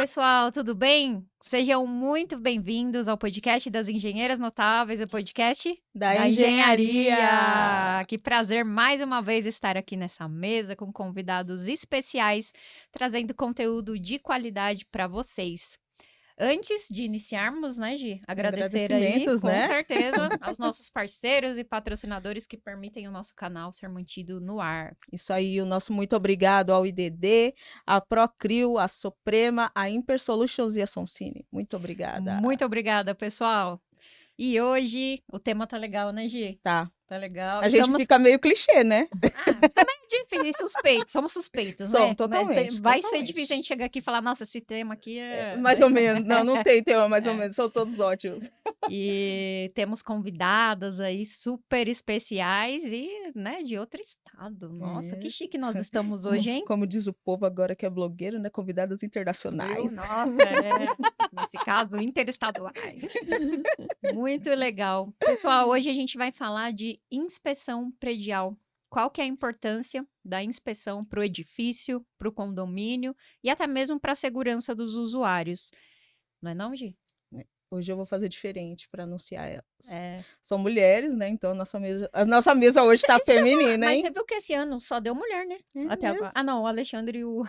pessoal, tudo bem? Sejam muito bem-vindos ao podcast das Engenheiras Notáveis, o podcast da Engenharia. Que prazer mais uma vez estar aqui nessa mesa com convidados especiais, trazendo conteúdo de qualidade para vocês. Antes de iniciarmos, né, Gi? Agradecer aí, com certeza, aos nossos parceiros e patrocinadores que permitem o nosso canal ser mantido no ar. Isso aí, o nosso muito obrigado ao IDD, a Procrio, a Suprema, a Imper Solutions e a Soncine. Muito obrigada. Muito obrigada, pessoal. E hoje o tema tá legal, né, Gi? Tá legal. A gente fica meio clichê, né? Também é difícil, somos suspeitos, né? Totalmente. Vai ser difícil a gente chegar aqui e falar, nossa, esse tema aqui é... Mais ou menos, não tem tema mais ou menos, são todos ótimos. E temos convidadas aí super especiais e, né, de outro estado. Nossa, que chique nós estamos hoje, hein? Como diz o povo agora que é blogueiro, né? Convidadas internacionais. Nossa, nesse caso, interestaduais. Muito legal. Pessoal, hoje a gente vai falar de inspeção predial. Qual que é a importância da inspeção para o edifício, para o condomínio e até mesmo para a segurança dos usuários. Não é não, Gi? Hoje eu vou fazer diferente para anunciar elas. São mulheres, né? Então a nossa mesa hoje está feminina, hein? Mas você viu que esse ano só deu mulher, né? Até agora. Ah, não, o Alexandre e o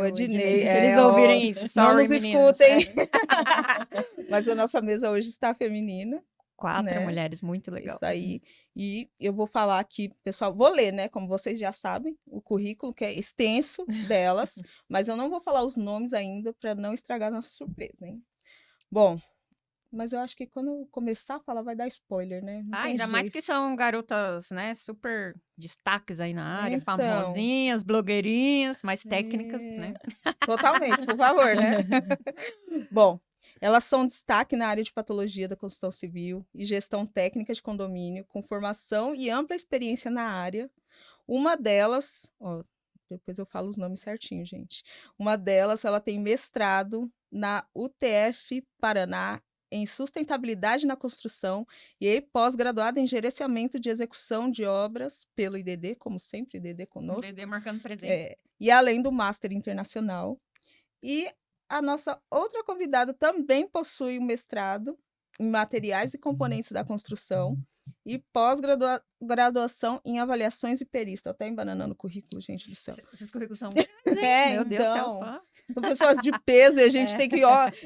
Ednei. Eles ouvirem isso. Não nos escutem. Mas a nossa mesa hoje está feminina. 4 mulheres, muito legal. Isso aí. E eu vou falar aqui, pessoal, vou ler, né? Como vocês já sabem, o currículo que é extenso delas, mas eu não vou falar os nomes ainda para não estragar nossa surpresa, hein? Bom, mas eu acho que quando eu começar a falar vai dar spoiler, né? Ainda mais que são garotas, né, super destaques aí na área, famosinhas, blogueirinhas, mais técnicas, né? Totalmente, por favor, né? Bom, elas são destaque na área de patologia da construção civil e gestão técnica de condomínio, com formação e ampla experiência na área. Uma delas, depois eu falo os nomes certinho, gente. Uma delas, ela tem mestrado na UTF Paraná em sustentabilidade na construção e pós-graduada em gerenciamento de execução de obras pelo IDD, como sempre, IDD conosco. IDD marcando presença. E além do Master Internacional. E a nossa outra convidada também possui um mestrado em materiais e componentes da construção e pós-graduação em avaliações e perícia. Estou até embananando o currículo, gente do céu. Esses currículos são... Meu Deus do céu. Tá? São pessoas de peso e a gente tem que...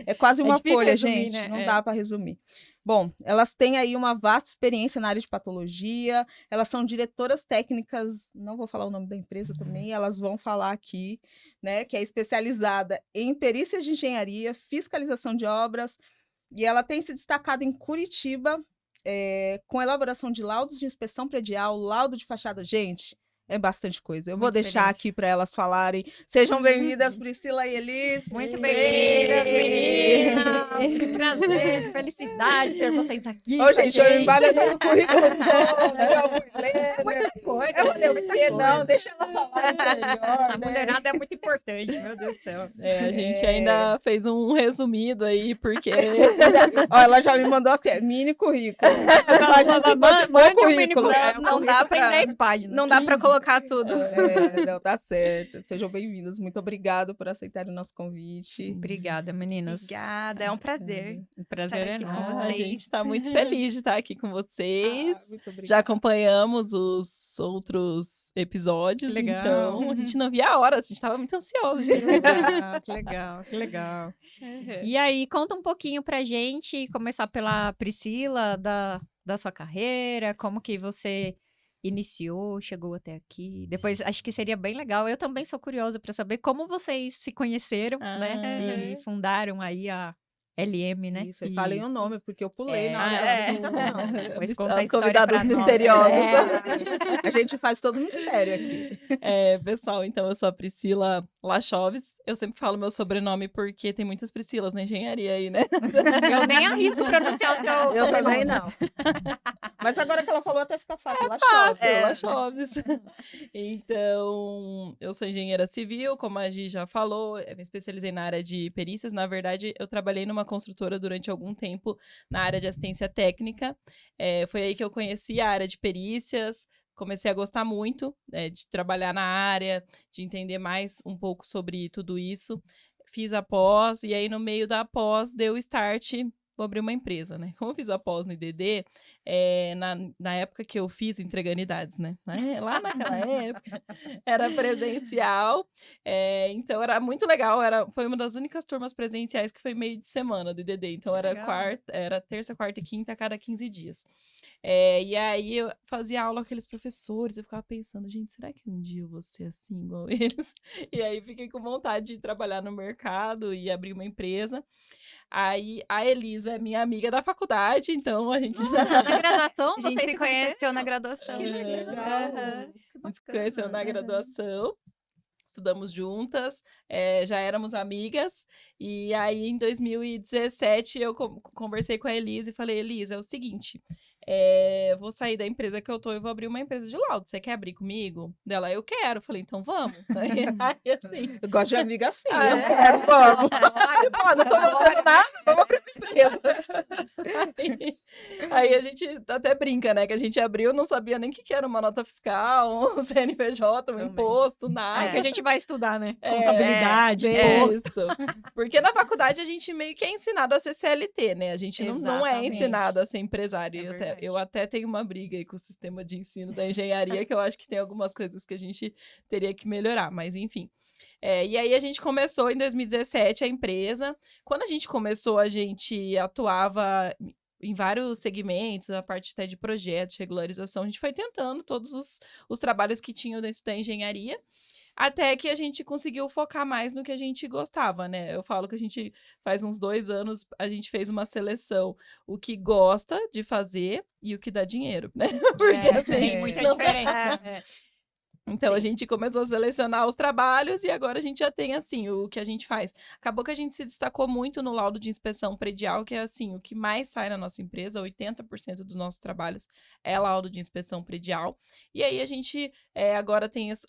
é quase uma folha, resumir, gente. Né? Não dá para resumir. Bom, elas têm aí uma vasta experiência na área de patologia, elas são diretoras técnicas, não vou falar o nome da empresa também, elas vão falar aqui, né, que é especializada em perícias de engenharia, fiscalização de obras, e ela tem se destacado em Curitiba, com elaboração de laudos de inspeção predial, laudo de fachada. Gente, é bastante coisa. Eu vou deixar aqui para elas falarem. Sejam bem-vindas, Priscila e Elis. Muito bem-vindas, meninas. Que prazer, felicidade ter vocês aqui. Gente, eu embalei no currículo. Muita coisa. Eu vou ler o quê? Não, deixa ela falar melhor. A mulherada é muito importante, meu Deus do céu. A gente ainda fez um resumido aí, porque... ela já me mandou assim, mini currículo. Não dá para 10 páginas. Não dá para colocar tudo. Não, tá certo. Sejam bem-vindas. Muito obrigada por aceitarem o nosso convite. Obrigada, meninas. Obrigada, é um prazer. O prazer é nosso. A gente está muito feliz de estar aqui com vocês. Muito obrigada. Já acompanhamos os outros episódios, que legal. Então a gente não via a hora, a gente estava muito ansiosa. Que legal. E aí, conta um pouquinho pra gente, começar pela Priscila, da sua carreira, como que você iniciou, chegou até aqui. Depois, acho que seria bem legal. Eu também sou curiosa para saber como vocês se conheceram, né? E fundaram aí a LM, né? Isso, e falem o nome, porque eu pulei na hora da apresentação. Pois conta a história convidados pra nós. misteriosos. A gente faz todo um mistério aqui. Pessoal, então eu sou a Priscila Lachoves. Eu sempre falo meu sobrenome porque tem muitas Priscilas na engenharia aí, né? Eu nem arrisco pronunciar o seu Eu também não. Mas agora que ela falou, até fica fácil. Lachoves. Então, eu sou engenheira civil, como a Gi já falou, eu me especializei na área de perícias. Na verdade, eu trabalhei numa construtora durante algum tempo na área de assistência técnica. Foi aí que eu conheci a área de perícias, comecei a gostar muito de trabalhar na área, de entender mais um pouco sobre tudo isso. fiz a pós, e aí no meio da pós deu start, vou abrir uma empresa, né? Como eu fiz a pós no IDD, na época que eu fiz entregando idades, né? Lá naquela época, era presencial, então era muito legal, foi uma das únicas turmas presenciais que foi meio de semana do IDD, então era terça, quarta e quinta a cada 15 dias. E aí eu fazia aula com aqueles professores, eu ficava pensando, gente, será que um dia eu vou ser assim igual eles? E aí fiquei com vontade de trabalhar no mercado e abrir uma empresa. Aí a Elisa é minha amiga da faculdade, então a gente já... Na graduação, A gente vocês se conheceu na graduação. Que legal. Aham. A gente se conheceu na graduação, estudamos juntas, já éramos amigas, e aí em 2017 eu conversei com a Elisa e falei, Elisa, é o seguinte, vou sair da empresa que eu tô e vou abrir uma empresa de laudo, você quer abrir comigo? Dela, eu quero. Falei, então vamos. Aí assim... Eu gosto de amiga assim, Ah, eu quero, vamos. Pô, não tô fazendo nada, vamos abrir uma empresa. Aí a gente até brinca, né? Que a gente abriu, não sabia nem o que era uma nota fiscal, um CNPJ, um imposto, nada. que a gente vai estudar, né? É, Contabilidade, isso. Porque na faculdade a gente meio que é ensinado a ser CLT, né? A gente não é Exatamente. ensinado a ser empresário. É Eu verdade. eu até tenho uma briga aí com o sistema de ensino da engenharia, que eu acho que tem algumas coisas que a gente teria que melhorar, mas enfim. E aí a gente começou em 2017 a empresa. Quando a gente começou, a gente atuava em vários segmentos, a parte até de projetos, regularização. A gente foi tentando todos os trabalhos que tinham dentro da engenharia, até que a gente conseguiu focar mais no que a gente gostava, né? Eu falo que a gente faz uns 2 anos, a gente fez uma seleção, o que gosta de fazer e o que dá dinheiro, né? Porque assim, tem muita não- diferença. Então, a gente começou a selecionar os trabalhos e agora a gente já tem, assim, o que a gente faz. Acabou que a gente se destacou muito no laudo de inspeção predial, que é, assim, o que mais sai na nossa empresa, 80% dos nossos trabalhos é laudo de inspeção predial. E aí, a gente agora tem as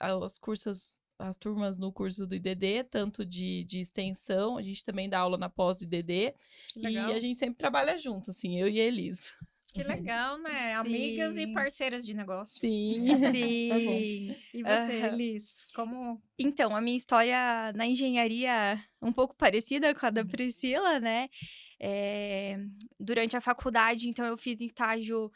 turmas no curso do IDD, tanto de extensão, a gente também dá aula na pós do IDD, Que legal. e a gente sempre trabalha junto, assim, eu e a Elisa. Que legal, né? Amigas e Sim. parceiras de negócio. Sim. Sim. E você, Aham. Elis? Como... Então, a minha história na engenharia é um pouco parecida com a da Priscila, né? Durante a faculdade, então, eu fiz estágio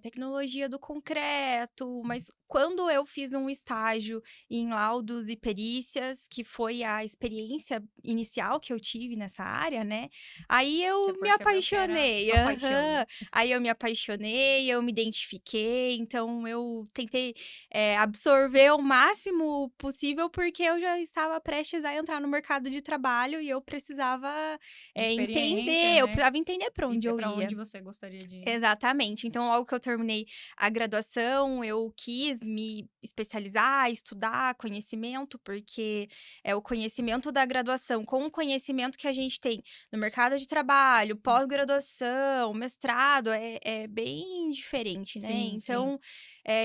tecnologia do concreto, mas quando eu fiz um estágio em laudos e perícias, que foi a experiência inicial que eu tive nessa área, né? Aí eu Você me percebeu que era apaixonei. sua paixão. aham. Aí eu me apaixonei, eu me identifiquei, então eu tentei absorver o máximo possível, porque eu já estava prestes a entrar no mercado de trabalho e eu precisava Experiência, entender, eu né? precisava entender para onde eu pra ia. onde você gostaria de ir. Exatamente. Então, logo que eu terminei a graduação, eu quis me especializar, estudar conhecimento, porque o conhecimento da graduação com o conhecimento que a gente tem no mercado de trabalho, pós-graduação, mestrado, é bem diferente, né? Sim, Então,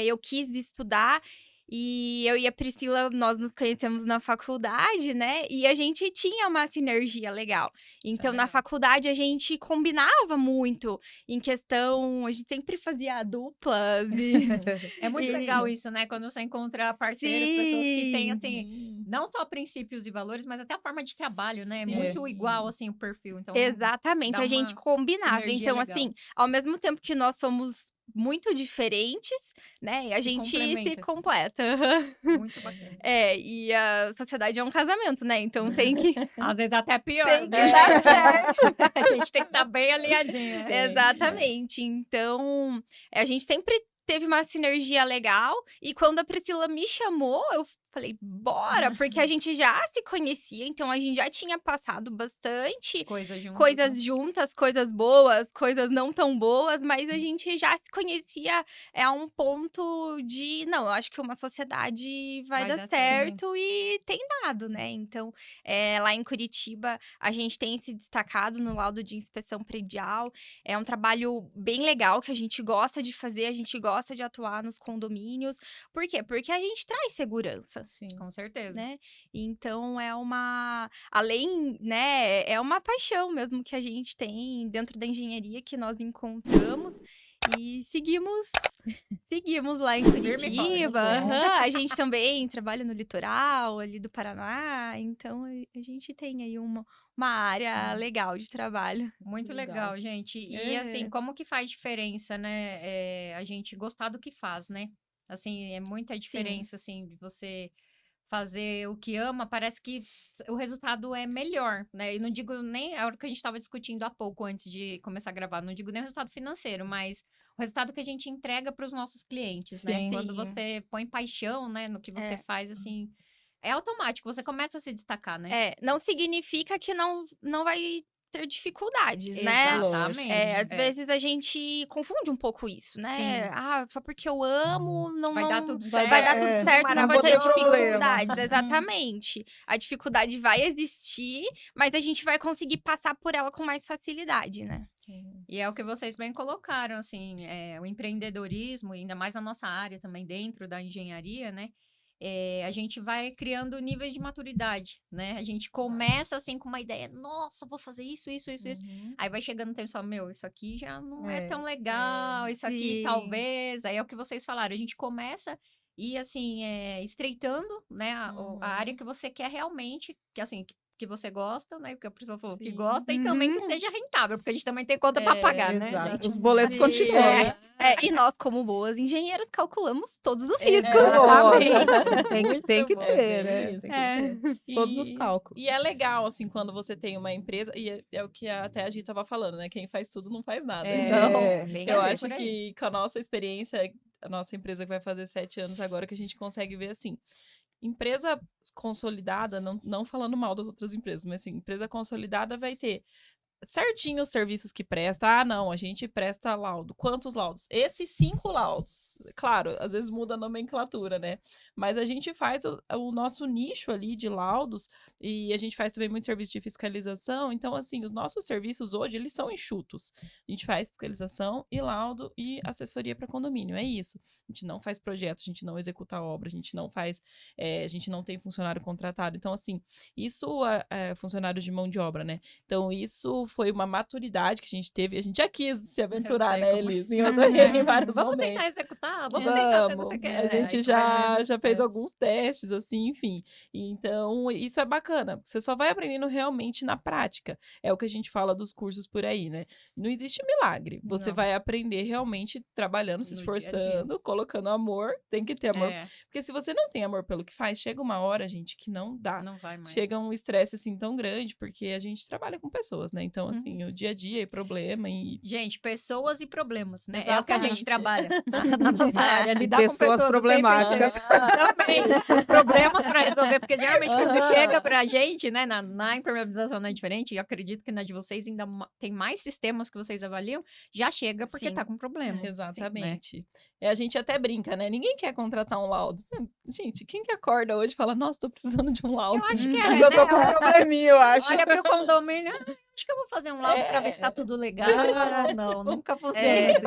eu quis estudar. E eu e a Priscila, nós nos conhecemos na faculdade, né? E a gente tinha uma sinergia legal. Então, na legal. faculdade, a gente combinava muito em questão... A gente sempre fazia duplas e... É muito E- legal isso, né? Quando você encontra parceiros, pessoas que têm, Sim. assim, não só princípios e valores, mas até a forma de trabalho, né? É Sim. muito igual, assim, o perfil. Então, Exatamente, dá a gente uma combinava. sinergia Então, legal. assim, ao mesmo tempo que nós somos muito diferentes, né? A Se gente se complementa. completa. muito bacana. E a sociedade é um casamento, né? Então tem que... Às vezes até pior, Tem que né? dar certo. A gente tem que estar bem alinhadinha. Exatamente. Então, a gente sempre teve uma sinergia legal. E quando a Priscila me chamou, eu falei, bora, porque a gente já se conhecia, então a gente já tinha passado bastante Coisas juntas. coisas juntas, coisas boas, coisas não tão boas, mas a gente já se conhecia a um ponto de, não, eu acho que uma sociedade vai dar certo e tem dado, né? Então, lá em Curitiba, a gente tem se destacado no laudo de inspeção predial. É um trabalho bem legal que a gente gosta de fazer, a gente gosta de atuar nos condomínios. Por quê? Porque a gente traz segurança. Sim, com certeza. Né? Então é além, né, é uma paixão mesmo que a gente tem dentro da engenharia que nós encontramos e seguimos seguimos lá em Firme e forte. Curitiba. Aham, a gente também trabalha no litoral ali do Paraná, então a gente tem aí uma área legal de trabalho. Muito Legal. legal, gente. E assim, como que faz diferença, né? A gente gostar do que faz, né? Assim, é muita diferença, assim, de você fazer o que ama, parece que o resultado é melhor, né? E não digo nem a hora que a gente estava discutindo há pouco, antes de começar a gravar, não digo nem o resultado financeiro, mas o resultado que a gente entrega para os nossos clientes, né? Sim. Quando você põe paixão, né, no que você faz, assim, é automático, você começa a se destacar, né? Não significa que não vai ter dificuldades, né? Exatamente. Às vezes a gente confunde um pouco isso, né? Sim. Ah, só porque eu amo, não Vai dar tudo Vai certo. vai dar tudo É, certo, mas não não vai vou ter ter problema. dificuldades. Exatamente. A dificuldade vai existir, mas a gente vai conseguir passar por ela com mais facilidade, né? E é o que vocês bem colocaram, assim, o empreendedorismo, ainda mais na nossa área também, dentro da engenharia, né? A gente vai criando níveis de maturidade, né? A gente começa, assim, com uma ideia, nossa, vou fazer isso. Aí vai chegando o tempo e fala, meu, isso aqui já não é tão legal, isso aqui Sim. talvez. Aí é o que vocês falaram, a gente começa e, assim, estreitando, né, a área que você quer realmente, que, assim, que você gosta, né? Porque a pessoa falou que Sim. gosta e também que seja rentável, porque a gente também tem conta para pagar, né? Exato. Os gente? boletos Sim. continuam, né? E nós, como boas engenheiras, calculamos todos os riscos. Exatamente. Tem que bom. ter, né? isso. Tem que ter. Todos os cálculos. E é legal, assim, quando você tem uma empresa, e é o que até a Gi tava falando, né? Quem faz tudo não faz nada. Então, bem eu aí, acho por aí. que com a nossa experiência, a nossa empresa que vai fazer 7 anos agora, que a gente consegue ver, assim, empresa consolidada, não falando mal das outras empresas, mas assim, empresa consolidada vai ter certinho os serviços que presta. Ah, não, a gente presta laudo. Quantos laudos? Esses 5 laudos. Claro, às vezes muda a nomenclatura, né? Mas a gente faz o nosso nicho ali de laudos e a gente faz também muito serviço de fiscalização. Então, assim, os nossos serviços hoje, eles são enxutos. A gente faz fiscalização e laudo e assessoria para condomínio. É isso. A gente não faz projeto, a gente não executa obra, a gente não faz... a gente não tem funcionário contratado. Então, assim, isso é funcionários de mão de obra, né? Então, isso foi uma maturidade que a gente teve. A gente já quis se aventurar, né, Elis? Em vários Vamos momentos. tentar executar, vamos tentar ser o que você quer. A gente já fez alguns testes, assim, enfim. Então, isso é bacana. Você só vai aprendendo realmente na prática. É o que a gente fala dos cursos por aí, né? Não existe milagre. Você vai aprender realmente trabalhando, se No dia a dia. esforçando, colocando amor. Tem que ter amor. Porque se você não tem amor pelo que faz, chega uma hora, gente, que não dá. Não vai mais. Chega um estresse, assim, tão grande, porque a gente trabalha com pessoas, né? Então, assim, o dia a dia e problema e... Gente, pessoas e problemas, né? É o que a gente Exatamente. trabalha na nossa área. Lidar com Pessoas pessoas problemáticas. Também. Problemas para resolver, porque geralmente quando chega pra gente, né, na impermeabilização não é diferente, e eu acredito que na de vocês ainda tem mais sistemas que vocês avaliam, já chega porque Sim. tá com problema. Exatamente. A gente até brinca, né? Ninguém quer contratar um laudo. Gente, quem que acorda hoje e fala, nossa, tô precisando de um laudo? Eu acho que Eu tô com um probleminha, eu acho. olha pro condomínio, acho que eu vou fazer um laudo pra ver se tá tudo legal. Não, nunca funciona.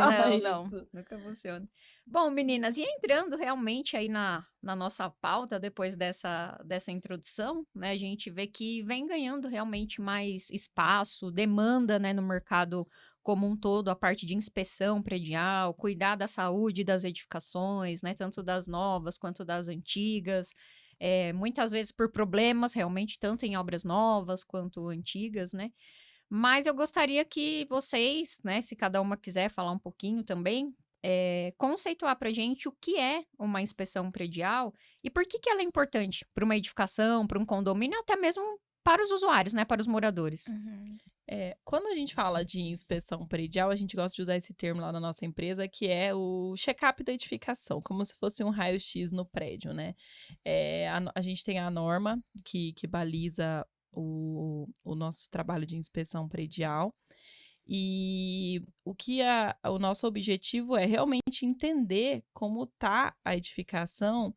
Não, nunca funciona. Bom, meninas, e entrando realmente aí na nossa pauta, depois dessa introdução, né, a gente vê que vem ganhando realmente mais espaço, demanda, né, no mercado como um todo, a parte de inspeção predial, cuidar da saúde das edificações, né, tanto das novas quanto das antigas, muitas vezes por problemas, realmente, tanto em obras novas quanto antigas, né, mas eu gostaria que vocês, né, se cada uma quiser falar um pouquinho também, conceituar para a gente o que é uma inspeção predial e por que ela é importante para uma edificação, para um condomínio, até mesmo para os usuários, né, para os moradores. Quando a gente fala de inspeção predial, a gente gosta de usar esse termo lá na nossa empresa, que é o check-up da edificação, como se fosse um raio-x no prédio, né? A gente tem a norma que baliza o nosso trabalho de inspeção predial. E o nosso objetivo é realmente entender como está a edificação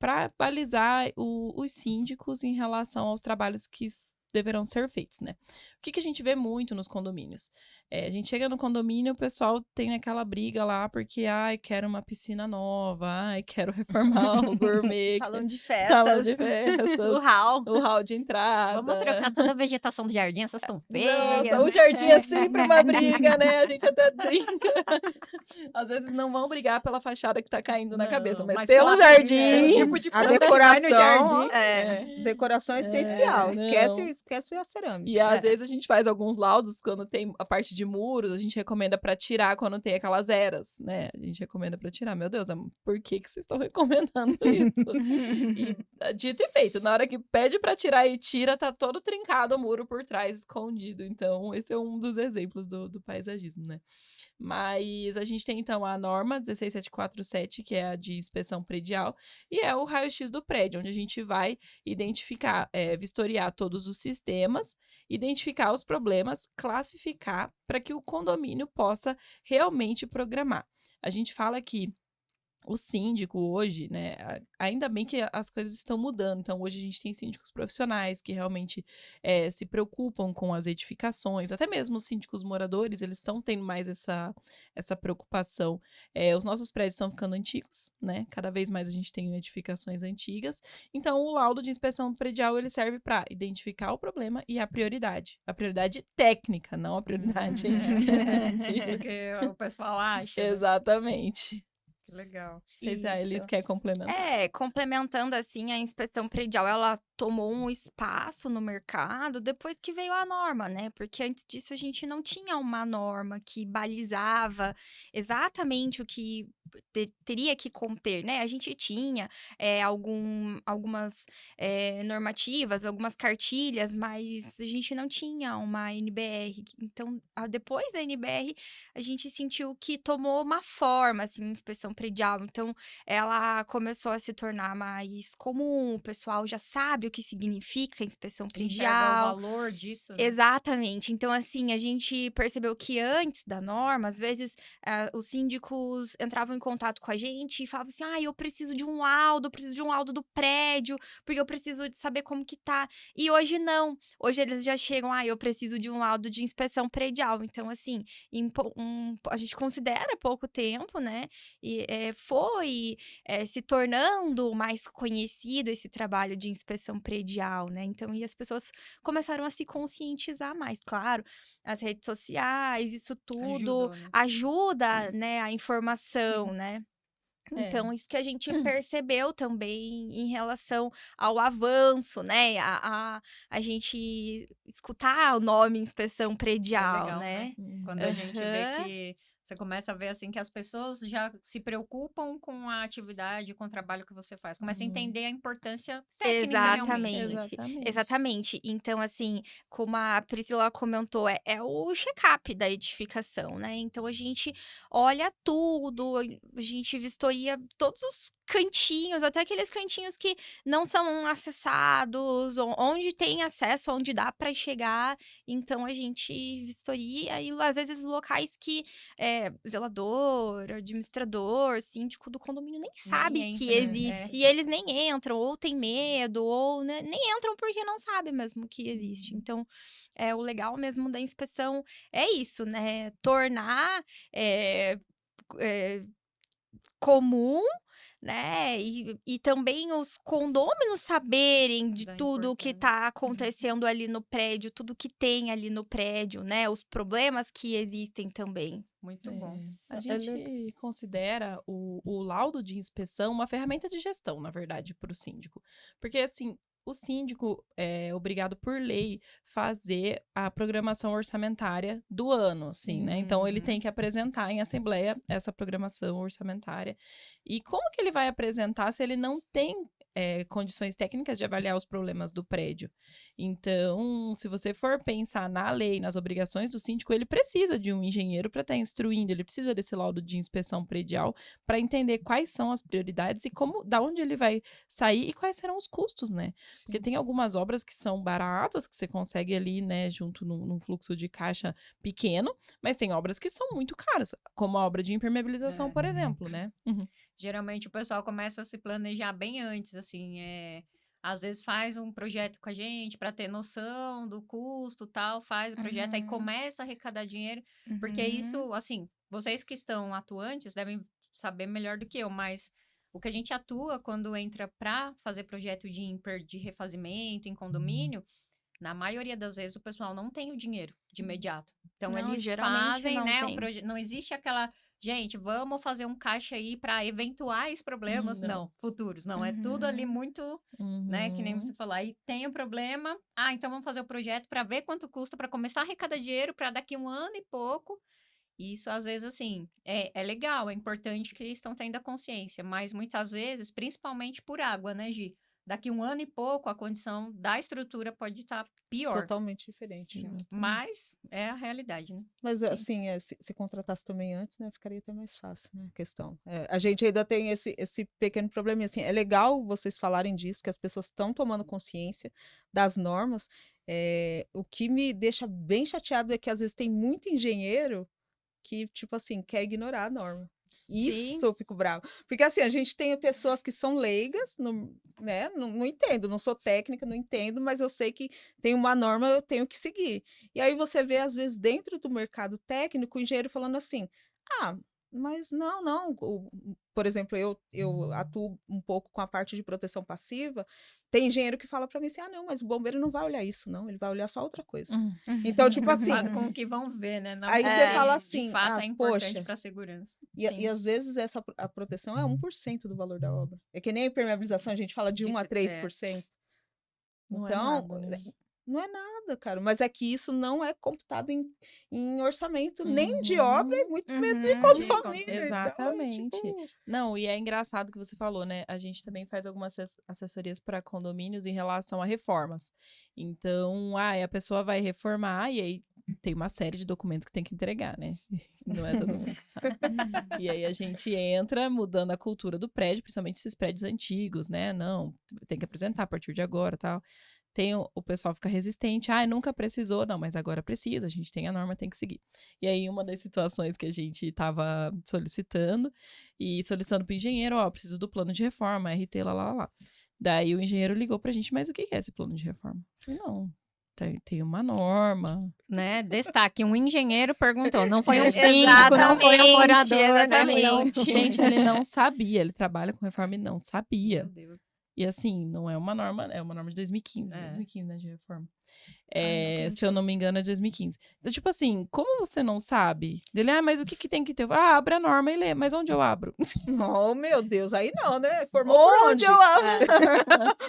para balizar os síndicos em relação aos trabalhos que deverão ser feitos, né? O que a gente vê muito nos condomínios? A gente chega no condomínio, o pessoal tem aquela briga lá, porque, ai, quero uma piscina nova, ai, quero reformar o gourmet. Salão de Salão festas. de festas. O hall. O hall de entrada. Vamos trocar toda a vegetação do jardim, essas estão feias. Nossa, o jardim é sempre uma briga, né? A gente até brinca. Às vezes não vão brigar pela fachada que tá caindo na cabeça, mas pelo pela jardim. tipo de A planta que vai decoração, no jardim. decoração é essencial. não. Esquece a cerâmica. E às vezes a gente faz alguns laudos quando tem a parte de muros, a gente recomenda pra tirar quando tem aquelas eras, né? A gente recomenda pra tirar. Meu Deus, por que vocês estão recomendando isso? E dito e feito, na hora que pede pra tirar e tira, tá todo trincado o muro por trás, escondido. Então, esse é um dos exemplos do paisagismo, né? Mas a gente tem, então, a norma 16747, que é a de inspeção predial, e é o raio-x do prédio, onde a gente vai identificar, vistoriar todos os sistemas, identificar os problemas, classificar para que o condomínio possa realmente programar. A gente fala que o síndico hoje, né, ainda bem que as coisas estão mudando, então hoje a gente tem síndicos profissionais que realmente se preocupam com as edificações, até mesmo os síndicos moradores, eles estão tendo mais essa preocupação. Os nossos prédios estão ficando antigos, né, cada vez mais a gente tem edificações antigas, então o laudo de inspeção predial, ele serve para identificar o problema e a prioridade técnica, não a prioridade Porque o pessoal acha. né? Exatamente. Legal. Não sei se a Elis Isso. quer complementar. Complementando assim, a inspeção predial, ela tomou um espaço no mercado depois que veio a norma, né? Porque antes disso a gente não tinha uma norma que balizava exatamente o que teria que conter, né? A gente tinha algumas normativas, algumas cartilhas, mas a gente não tinha uma NBR. Então, depois da NBR, a gente sentiu que tomou uma forma, assim, inspeção predial. Então, ela começou a se tornar mais comum, o pessoal já sabe o que significa inspeção Enxerga predial. o valor disso. Né? Exatamente. Então, assim, a gente percebeu que antes da norma, às vezes, os síndicos entravam em contato com a gente e falavam assim, eu preciso de um laudo, eu preciso de um laudo do prédio, porque eu preciso de saber como que tá. E hoje não. Hoje eles já chegam, eu preciso de um laudo de inspeção predial. Então, assim, a gente considera pouco tempo, né? E foi se tornando mais conhecido esse trabalho de inspeção predial, né? Então, e as pessoas começaram a se conscientizar mais, claro, as redes sociais, isso tudo Ajudou, né? ajuda, né, a informação, Sim. né? É. Então, isso que a gente percebeu também em relação ao avanço, né? A gente escutar o nome inspeção predial, legal, né? Quando a gente vê Aham. que você começa a ver assim que as pessoas já se preocupam com a atividade, com o trabalho que você faz. Começa a entender a importância técnica realmente. Exatamente. Exatamente. Então, assim, como a Priscila comentou, é o check-up da edificação, né? Então, a gente olha tudo, a gente vistoria todos os cantinhos, até aqueles cantinhos que não são acessados, onde tem acesso, onde dá para chegar. Então, a gente vistoria e, às vezes, locais que zelador, administrador, síndico do condomínio nem sabe que entra, existe. E eles nem entram, ou tem medo, ou né, nem entram porque não sabem mesmo que existe. Então, o legal mesmo da inspeção é isso, né? Tornar comum, né? E também os condôminos saberem de Da tudo que importância. está acontecendo ali no prédio, tudo que tem ali no prédio, né? Os problemas que existem também. Muito bom. A gente considera o laudo de inspeção uma ferramenta de gestão, na verdade, para o síndico. Porque, assim, o síndico é obrigado por lei fazer a programação orçamentária do ano, assim, né? Então, ele tem que apresentar em assembleia essa programação orçamentária. E como que ele vai apresentar se ele não tem condições técnicas de avaliar os problemas do prédio? Então, se você for pensar na lei, nas obrigações do síndico, ele precisa de um engenheiro para estar instruindo, ele precisa desse laudo de inspeção predial para entender quais são as prioridades e da onde ele vai sair e quais serão os custos, né? Sim. Porque tem algumas obras que são baratas, que você consegue ali, né, junto num fluxo de caixa pequeno, mas tem obras que são muito caras, como a obra de impermeabilização, por exemplo, né? Geralmente o pessoal começa a se planejar bem antes, assim, às vezes faz um projeto com a gente para ter noção do custo, tal, faz o projeto, aí começa a arrecadar dinheiro, porque isso, assim, vocês que estão atuantes devem saber melhor do que eu, mas o que a gente atua quando entra para fazer projeto de IMPER, de refazimento em condomínio, na maioria das vezes o pessoal não tem o dinheiro de imediato. Então, Não, eles geralmente fazem, não né, tem. não existe aquela, gente, vamos fazer um caixa aí para eventuais problemas, não, futuros, não, é tudo ali muito, né, que nem você falou, aí tem o problema, então vamos fazer o projeto para ver quanto custa para começar a arrecadar dinheiro para daqui 1 ano e pouco. Isso, às vezes, assim, é legal, é importante que estão tendo a consciência, mas muitas vezes, principalmente por água, né, Gi? Daqui 1 ano e pouco, a condição da estrutura pode estar pior. Totalmente diferente. Já. Mas é a realidade, né? Mas, Sim. assim, se contratasse também antes, né, ficaria até mais fácil, né, a questão. A gente ainda tem esse pequeno probleminha, assim, é legal vocês falarem disso, que as pessoas estão tomando consciência das normas. O que me deixa bem chateado é que, às vezes, tem muito engenheiro que, tipo assim, quer ignorar a norma. Sim. Isso eu fico brava. Porque, assim, a gente tem pessoas que são leigas, né? Não entendo, não sou técnica, não entendo, mas eu sei que tem uma norma, eu tenho que seguir. E aí você vê, às vezes, dentro do mercado técnico, o engenheiro falando assim, mas não. Por exemplo, eu atuo um pouco com a parte de proteção passiva, tem engenheiro que fala para mim assim, não, mas o bombeiro não vai olhar isso, não, ele vai olhar só outra coisa. Então, tipo assim... Preocupado com o que vão ver, né? Não Aí com o você que, fala de assim, fato, é importante poxa, para a segurança. e às vezes a proteção é 1% do valor da obra. É que nem a impermeabilização, a gente fala de 1 a 3%. Não é Então, nada, né? não é nada, cara. Mas é que isso não é computado em orçamento nem de obra e muito menos de condomínio. Exatamente. Então, tipo... Não, e é engraçado que você falou, né? A gente também faz algumas assessorias para condomínios em relação a reformas. Então, a pessoa vai reformar e aí tem uma série de documentos que tem que entregar, né? Não é todo mundo que sabe. E aí a gente entra mudando a cultura do prédio, principalmente esses prédios antigos, né? Não, tem que apresentar a partir de agora, tal. O pessoal fica resistente, nunca precisou, não, mas agora precisa, a gente tem a norma, tem que seguir. E aí, uma das situações que a gente estava solicitando para o engenheiro, preciso do plano de reforma, RT, lá. Daí o engenheiro ligou pra gente, mas o que é esse plano de reforma? Eu falei, não, tem uma norma. Né? Destaque, um engenheiro perguntou, não foi um Exatamente, síndico, não foi um morador, exatamente. né? Gente, ele não sabia, ele trabalha com reforma e não sabia. Meu Deus. E assim, não é uma norma, é uma norma de 2015, É. 2015, né, de reforma. não Se eu não me engano, é 2015. Então, tipo assim, como você não sabe? Ele, mas o que tem que ter? Abre a norma e lê, mas onde eu abro? Oh, meu Deus, aí não, né? Formou por onde? Onde eu abro?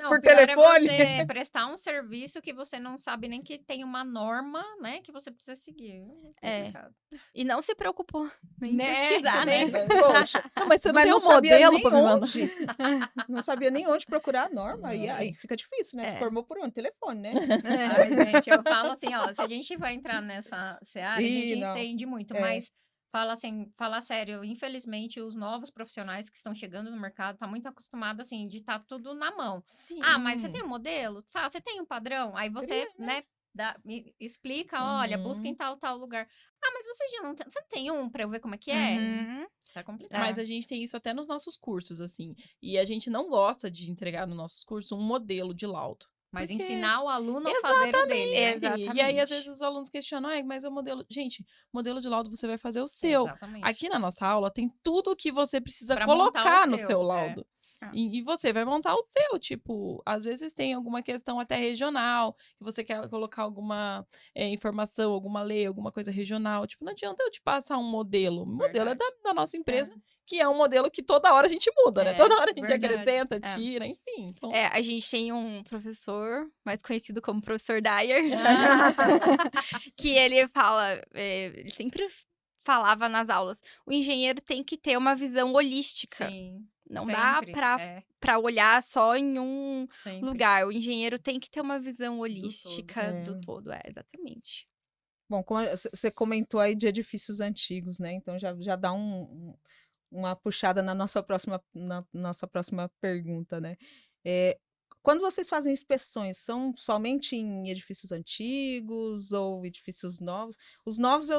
Não, Por o pior telefone? é você prestar um serviço que você não sabe nem que tem uma norma, né, que você precisa seguir. Complicado. E não se preocupou nem Né? pesquisar, né? Poxa, Não, mas você não mas tem não um sabia modelo nem pra me mandar. onde. Não sabia nem onde procurar a norma. E aí fica difícil, né? Se formou por onde? Telefone, né? Ai, gente, eu falo assim, se a gente vai entrar nessa seara, a gente não. estende muito, mas fala sério, infelizmente os novos profissionais que estão chegando no mercado tá muito acostumado assim de estar tudo na mão. Sim. Mas você tem um modelo? Você tem um padrão? Aí você, né, me explica, olha, busca em tal lugar. Mas você já não tem, você tem um pra eu ver como é que é? Uhum. Tá complicado. Mas a gente tem isso até nos nossos cursos, assim. E a gente não gosta de entregar nos nossos cursos um modelo de laudo. Mas Porque- ensinar o aluno a fazer o dele. Né? E aí, às vezes, os alunos questionam, mas o modelo... Gente, modelo de laudo você vai fazer o seu. Exatamente. Aqui na nossa aula tem tudo o que você precisa Pra montar colocar o no seu, seu laudo. Ah. E você vai montar o seu, tipo, às vezes tem alguma questão até regional, que você quer colocar alguma informação, alguma lei, alguma coisa regional. Tipo, não adianta eu te passar um modelo. O modelo é da nossa empresa, que é um modelo que toda hora a gente muda, né? Toda hora a gente acrescenta, tira, enfim. Então... a gente tem um professor, mais conhecido como professor Dyer, que ele fala, ele sempre falava nas aulas, o engenheiro tem que ter uma visão holística. Sim. Não sempre, dá pra olhar só em um sempre. lugar. O engenheiro tem que ter uma visão holística do todo. Exatamente. Bom, como você comentou aí de edifícios antigos, né? Então já dá uma puxada na nossa próxima pergunta, né? Quando vocês fazem inspeções, são somente em edifícios antigos ou edifícios novos? Os novos,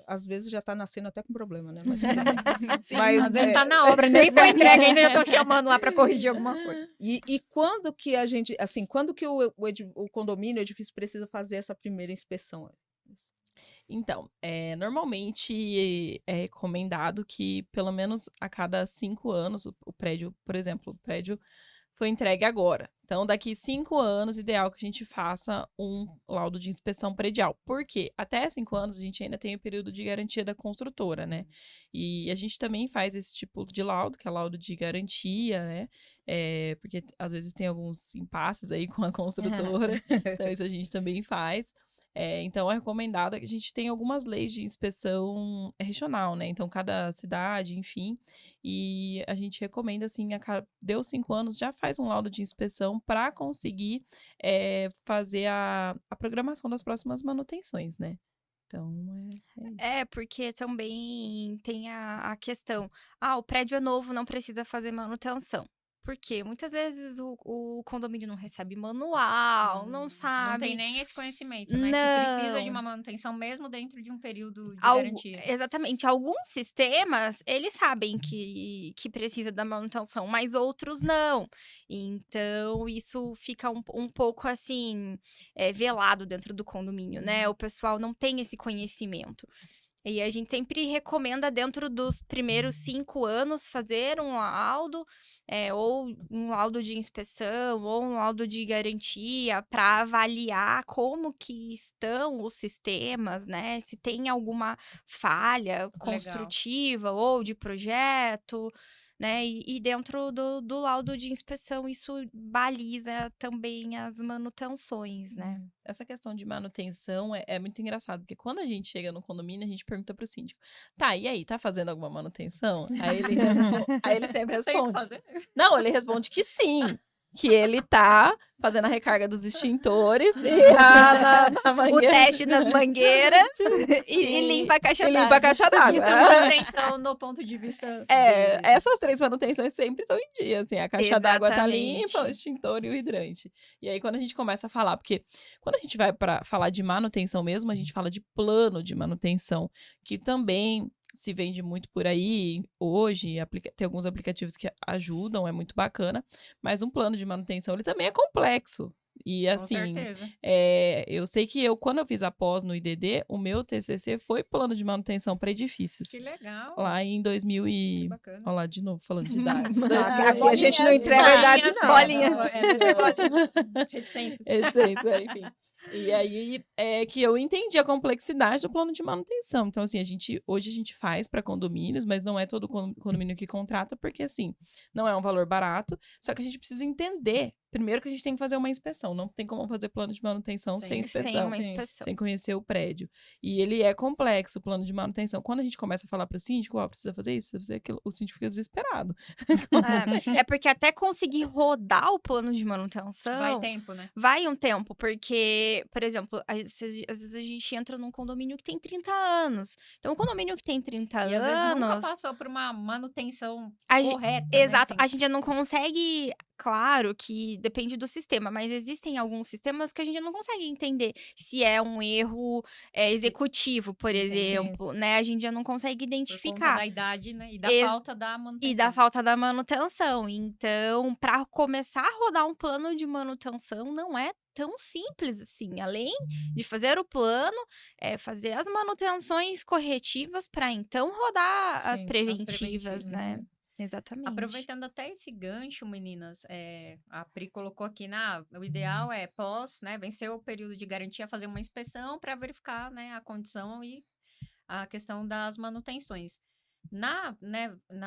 às vezes, já tá nascendo até com problema, né? Mas, tudo bem. Sim. Mas, Às vezes tá na obra, nem foi entregue, ainda já tô chamando lá pra corrigir alguma coisa. E quando que a gente, assim, quando que o condomínio, o edifício precisa fazer essa primeira inspeção? Então, normalmente é recomendado que pelo menos a cada 5 anos o prédio, por exemplo, o prédio foi entregue agora. Então, daqui 5 anos, ideal que a gente faça um laudo de inspeção predial. Por quê? Até 5 anos a gente ainda tem o período de garantia da construtora, né? E a gente também faz esse tipo de laudo, que é laudo de garantia, né? Porque às vezes tem alguns impasses aí com a construtora. Então, isso a gente também faz. Então, é recomendado que a gente tenha algumas leis de inspeção regional, né? Então, cada cidade, enfim. E a gente recomenda, assim, deu 5 anos, já faz um laudo de inspeção para conseguir fazer a programação das próximas manutenções, né? Então, Porque também tem a questão, o prédio é novo, não precisa fazer manutenção. Porque muitas vezes o condomínio não recebe manual, não sabe. Não tem nem esse conhecimento, né? Que precisa de uma manutenção mesmo dentro de um período de garantia. Exatamente. Alguns sistemas, eles sabem que precisa da manutenção, mas outros não. Então, isso fica um pouco, assim, velado dentro do condomínio, né? O pessoal não tem esse conhecimento. E a gente sempre recomenda, dentro dos primeiros 5 anos, fazer um laudo, ou um laudo de inspeção, ou um laudo de garantia, para avaliar como que estão os sistemas, né? Se tem alguma falha construtiva ou de projeto, né? E dentro do laudo de inspeção, isso baliza também as manutenções, né? Essa questão de manutenção é muito engraçado, porque quando a gente chega no condomínio, a gente pergunta pro síndico, tá, e aí, tá fazendo alguma manutenção? Aí ele sempre responde. Não, ele responde que sim, que ele tá fazendo a recarga dos extintores e na mangueira. O teste nas mangueiras e limpa a caixa d'água. E limpa a caixa d'água. Isso é manutenção no ponto de vista... Essas 3 manutenções sempre estão em dia, assim, a caixa d'água tá Exatamente. limpa, o extintor e o hidrante. E aí, quando a gente começa a falar, porque quando a gente vai para falar de manutenção mesmo, a gente fala de plano de manutenção, que também se vende muito por aí hoje, tem alguns aplicativos que ajudam, é muito bacana, mas um plano de manutenção, ele também é complexo. E assim, Com certeza. eu sei que quando eu fiz a pós no IDD, o meu TCC foi plano de manutenção para edifícios. Que legal. Lá em 2000 Que bacana. Olha lá, de novo, falando de idades. Aqui a gente não entrega a idade, não. Bolinhas. Reticência, enfim. E aí é que eu entendi a complexidade do plano de manutenção. Então, assim, hoje a gente faz para condomínios, mas não é todo condomínio que contrata, porque, assim, não é um valor barato. Só que a gente precisa entender, primeiro, que a gente tem que fazer uma inspeção. Não tem como fazer plano de manutenção sem inspeção. Sem uma inspeção. Sem conhecer o prédio. E ele é complexo, o plano de manutenção. Quando a gente começa a falar para o síndico, precisa fazer isso, precisa fazer aquilo, o síndico fica desesperado. Porque até conseguir rodar o plano de manutenção... Vai tempo, né? Vai um tempo, porque, por exemplo, às vezes a gente entra num condomínio que tem 30 anos. Então, um condomínio que tem 30 E anos... às vezes nunca passou por uma manutenção a correta, Exato. né? A gente já não consegue... Claro que depende do sistema, mas existem alguns sistemas que a gente não consegue entender se é um erro executivo, por exemplo, né? A gente já não consegue Por conta identificar. da idade, né? E da falta da manutenção. E da falta da manutenção. Então, para começar a rodar um plano de manutenção, não é tão simples assim. Além de fazer o plano, fazer as manutenções corretivas para então rodar as preventivas, né? Exatamente. Aproveitando até esse gancho, meninas, a Pri colocou aqui, o ideal é pós, né, vencer o período de garantia, fazer uma inspeção para verificar, né, a condição e a questão das manutenções. Na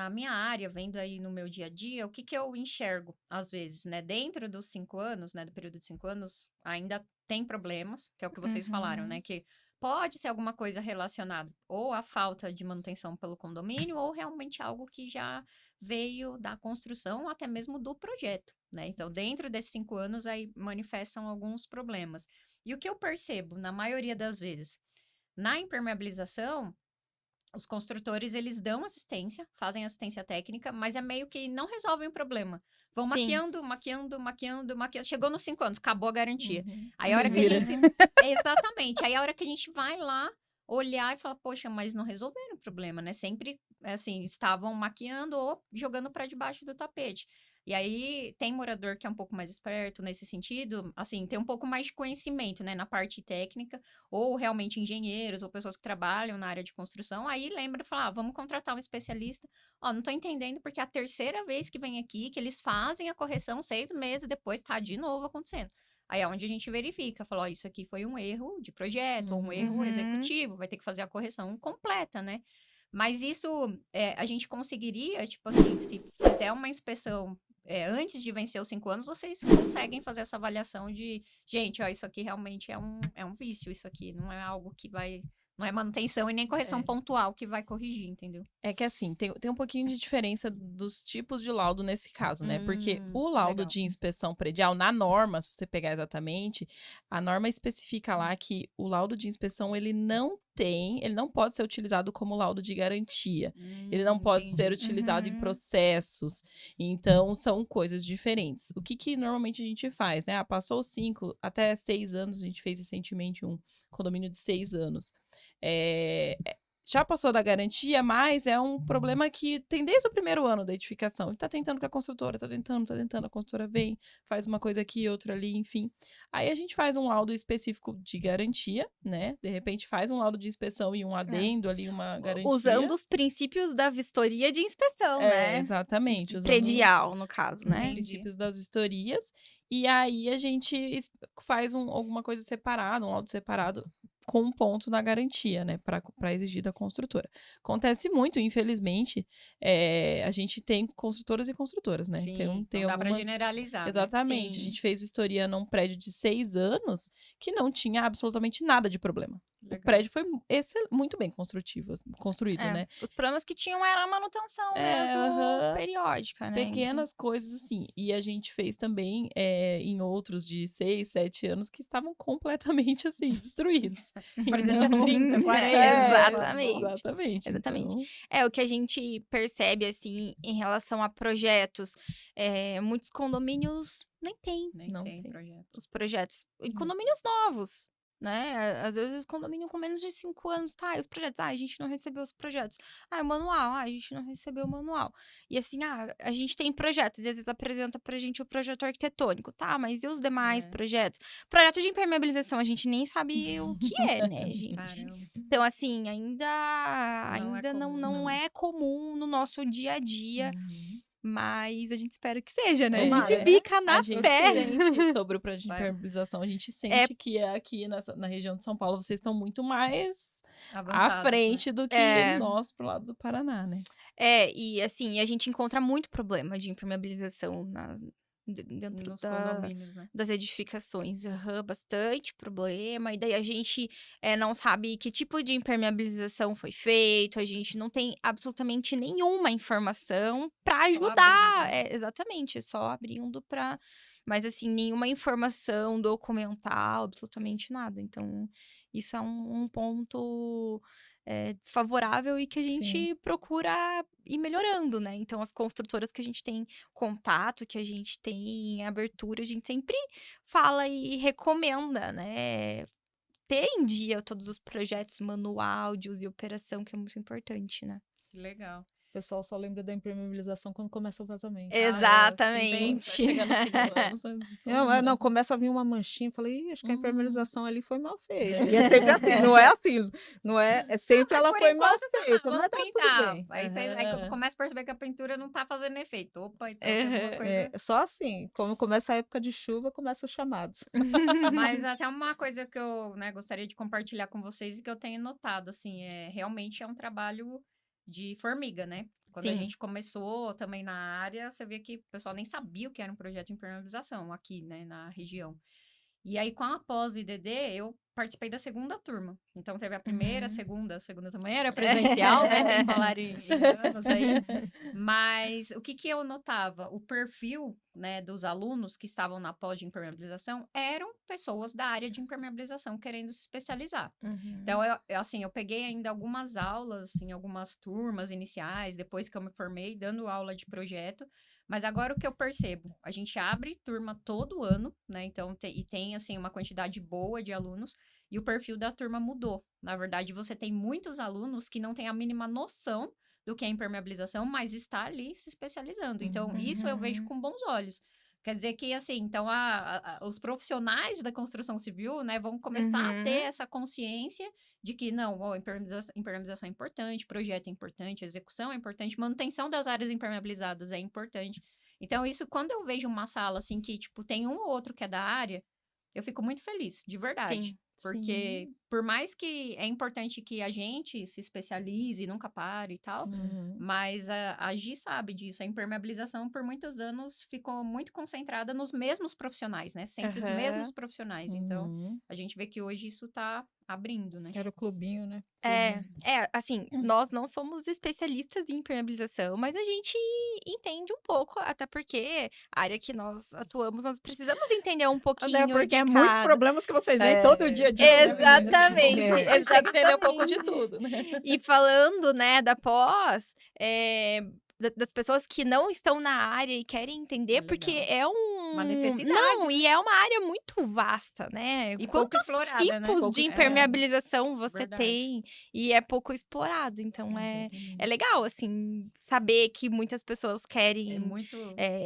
minha área, vendo aí no meu dia a dia, o que eu enxergo, às vezes, né, dentro dos 5 anos, né, do período de 5 anos, ainda tem problemas, que é o que vocês falaram, né, que pode ser alguma coisa relacionada ou à falta de manutenção pelo condomínio ou realmente algo que já veio da construção ou até mesmo do projeto, né? Então, dentro desses 5 anos, aí manifestam alguns problemas. E o que eu percebo, na maioria das vezes, na impermeabilização, os construtores, eles dão assistência, fazem assistência técnica, mas é meio que não resolvem o problema. Vão Sim. maquiando. Chegou nos 5 anos, acabou a garantia. Uhum. Aí a hora que vira. a gente... Exatamente. Aí a hora que a gente vai lá olhar e falar, poxa, mas não resolveram o problema, né? Sempre, assim, estavam maquiando ou jogando para debaixo do tapete. E aí, tem morador que é um pouco mais esperto nesse sentido, assim, tem um pouco mais de conhecimento, né, na parte técnica, ou realmente engenheiros, ou pessoas que trabalham na área de construção, aí lembra de falar, vamos contratar um especialista. Ó, não tô entendendo porque é a terceira vez que vem aqui, que eles fazem a correção 6 meses depois, tá de novo acontecendo. Aí é onde a gente verifica, fala, ó, isso aqui foi um erro de projeto, ou um erro executivo, vai ter que fazer a correção completa, né? Mas isso, a gente conseguiria, tipo assim, se fizer uma inspeção antes de vencer os 5 anos, vocês conseguem fazer essa avaliação de, gente, ó, isso aqui realmente é um vício, isso aqui não é algo que vai, não é manutenção e nem correção pontual que vai corrigir, entendeu? É que assim, tem um pouquinho de diferença dos tipos de laudo nesse caso, né? Porque o laudo legal. de inspeção predial, na norma, se você pegar exatamente, a norma especifica lá que o laudo de inspeção, ele não pode ser utilizado como laudo de garantia. Ele não pode ser utilizado em processos. Então, são coisas diferentes. O que normalmente a gente faz, né? Passou 5 até 6 anos, a gente fez recentemente um condomínio de 6 anos. Já passou da garantia, mas é um problema que tem desde o primeiro ano da edificação. E tá tentando com a construtora, tá tentando, a construtora vem, faz uma coisa aqui, outra ali, enfim. Aí a gente faz um laudo específico de garantia, né? De repente faz um laudo de inspeção e um adendo ali, uma garantia. Usando os princípios da vistoria de inspeção, né? Exatamente. Usando Predial, no caso, os né? princípios das vistorias. E aí a gente faz alguma coisa separada, um laudo separado, com um ponto na garantia, né, para exigir da construtora. Acontece muito, infelizmente, a gente tem construtoras e construtoras, né? Sim, Tem não dá para algumas... generalizar, né? Exatamente. Sim. A gente fez vistoria num prédio de 6 anos que não tinha absolutamente nada de problema. Legal. O prédio foi muito bem construído, né? Os problemas que tinham era a manutenção mesmo periódica, né? Pequenas coisas assim. E a gente fez também em outros de 6, 7 anos que estavam completamente assim, destruídos. Parecia que tinha 30, 40. Exatamente. Então, É o que a gente percebe, assim, em relação a projetos. Muitos condomínios nem têm Não tem tem. projeto. os projetos. E condomínios novos, né? Às vezes, condomínio com menos de 5 anos, tá? E os projetos, a gente não recebeu os projetos. O manual, a gente não recebeu o manual. E assim, a gente tem projetos, e às vezes apresenta pra gente o projeto arquitetônico, tá? Mas e os demais projetos? Projeto de impermeabilização, a gente nem sabe o que é, né, gente? Caramba. Então, assim, ainda comum, não é comum no nosso dia a dia, Uhum. mas a gente espera que seja, né? A Tomara, gente né? fica na A gente fé. sente sobre o projeto de Vai. impermeabilização, a gente sente que aqui na região de São Paulo vocês estão muito mais Avançados, à frente do que É. nós pro lado do Paraná, né? E assim, a gente encontra muito problema de impermeabilização dentro nos condomínios, né? das edificações. Bastante problema. E daí a gente não sabe que tipo de impermeabilização foi feito, a gente não tem absolutamente nenhuma informação para ajudar. abrindo, né? Exatamente, só abrindo para. Mas assim, nenhuma informação documental, absolutamente nada. Então, isso é um ponto desfavorável e que a gente procura ir melhorando, né? Então, as construtoras que a gente tem contato, que a gente tem abertura, a gente sempre fala e recomenda, né? Ter em dia todos os projetos, manual de uso e operação, que é muito importante, né? Que legal. O pessoal só lembra da impermeabilização quando começa o vazamento. Exatamente. Chegando no segundo ano, Não, começa a vir uma manchinha, falei, acho que a impermeabilização ali foi mal feita. E é sempre assim, não é assim, não é, é sempre Mas ela por foi enquanto mal tá, feita, vamos mas tá pintar. tudo bem. Aí começa a perceber que a pintura não tá fazendo efeito. Opa, então tem alguma coisa... É, só assim, como começa a época de chuva, começam os chamados. Mas até uma coisa que eu, gostaria de compartilhar com vocês e que eu tenho notado, assim, realmente é um trabalho de formiga, né? Quando a Sim. gente começou também na área, você vê que o pessoal nem sabia o que era um projeto de impermeabilização aqui, né, na região. E aí, com a pós-IDD, eu participei da segunda turma. Então, teve a primeira, a segunda também era presencial, né? Sem falar em anos aí. Mas o que que eu notava? O perfil, né, dos alunos que estavam na pós de impermeabilização eram pessoas da área de impermeabilização querendo se especializar. Então, assim, eu peguei ainda algumas aulas em algumas turmas iniciais, depois que eu me formei, dando aula de projeto. Mas agora o que eu percebo, a gente abre turma todo ano, né? Então, tem, assim, uma quantidade boa de alunos, e o perfil da turma mudou. Na verdade, você tem muitos alunos que não têm a mínima noção do que é impermeabilização, mas está ali se especializando. Então, isso eu vejo com bons olhos. Quer dizer que, assim, então, os profissionais da construção civil, né, vão começar a ter essa consciência de que, não, impermeabilização é importante, projeto é importante, execução é importante, manutenção das áreas impermeabilizadas é importante. Então, isso, quando eu vejo uma sala, assim, que, tipo, tem um ou outro que é da área, eu fico muito feliz, de verdade. Sim. Porque, por mais que é importante que a gente se especialize, nunca pare e tal, mas a Gi sabe disso. A impermeabilização, por muitos anos, ficou muito concentrada nos mesmos profissionais, né? Sempre os mesmos profissionais. Então, a gente vê que hoje isso tá abrindo, né? Era o clubinho, né? Assim, nós não somos especialistas em impermeabilização, mas a gente entende um pouco, até porque a área que nós atuamos, nós precisamos entender um pouquinho Até porque de é muitos cada. problemas que vocês veem todo dia. Exatamente, A gente tem que entender um pouco de exatamente. tudo, né? E falando, né, da pós, das pessoas que não estão na área e querem entender, porque Legal. é Uma necessidade, Não, né? e é uma área muito vasta, né? E pouco Quantos explorada, né? tipos Pouco de explorada. impermeabilização você Verdade. tem e é pouco explorado. Então, é Exatamente. legal, assim, saber que muitas pessoas É querem muito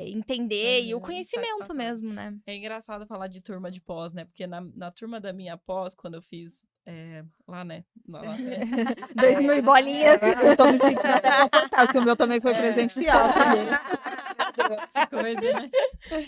entender e o conhecimento satisfatório. mesmo, né? É engraçado falar de turma de pós, né? Porque na turma da minha pós, quando eu fiz lá, né? 2.000 e bolinhas. Eu tô me sentindo até confortável, porque o meu também foi presencial. Essa coisa, né?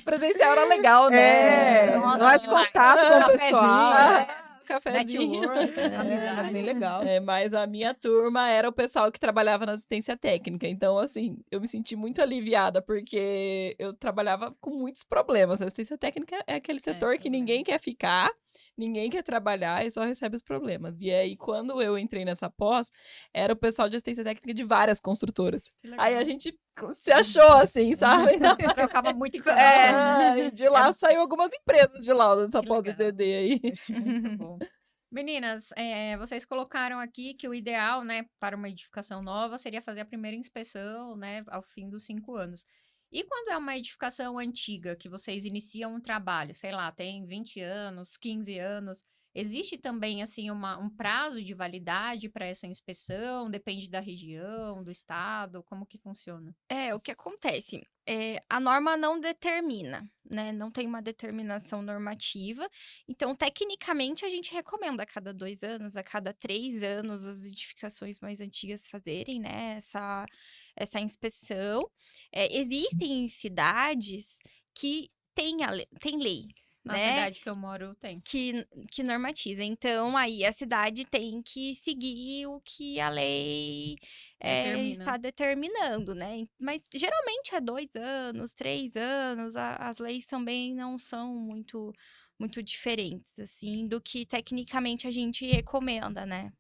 Presencial era legal, né? Nossa, mais contato com o cafezinho, pessoal. Cafezinho. Network, Era amizade. bem legal. Mas a minha turma era o pessoal que trabalhava na assistência técnica. Então, assim, eu me senti muito aliviada, porque eu trabalhava com muitos problemas. A assistência técnica é aquele setor que ninguém quer ficar, ninguém quer trabalhar e só recebe os problemas. E aí, quando eu entrei nessa pós, era o pessoal de assistência técnica de várias construtoras. Aí a gente se achou assim, sabe? Trocava muito informação. E de lá saiu algumas empresas de lá, dessa Que pós de legal. DD aí. Muito bom. Meninas, vocês colocaram aqui que o ideal, né, para uma edificação nova seria fazer a primeira inspeção, né, ao fim dos 5 anos. E quando é uma edificação antiga, que vocês iniciam um trabalho, sei lá, tem 20 anos, 15 anos, existe também, assim, um prazo de validade para essa inspeção? Depende da região, do estado? Como que funciona? O que acontece? A norma não determina, né? Não tem uma determinação normativa. Então, tecnicamente, a gente recomenda a cada 2 anos, a cada 3 anos, as edificações mais antigas fazerem, né? Essa inspeção. Existem cidades que têm lei, Na né? cidade que eu moro, tem. Que normatiza. Então, aí a cidade tem que seguir o que a lei está determinando, né? Mas geralmente é 2 anos, 3 anos. As leis também não são muito, muito diferentes, assim, do que tecnicamente a gente recomenda, né?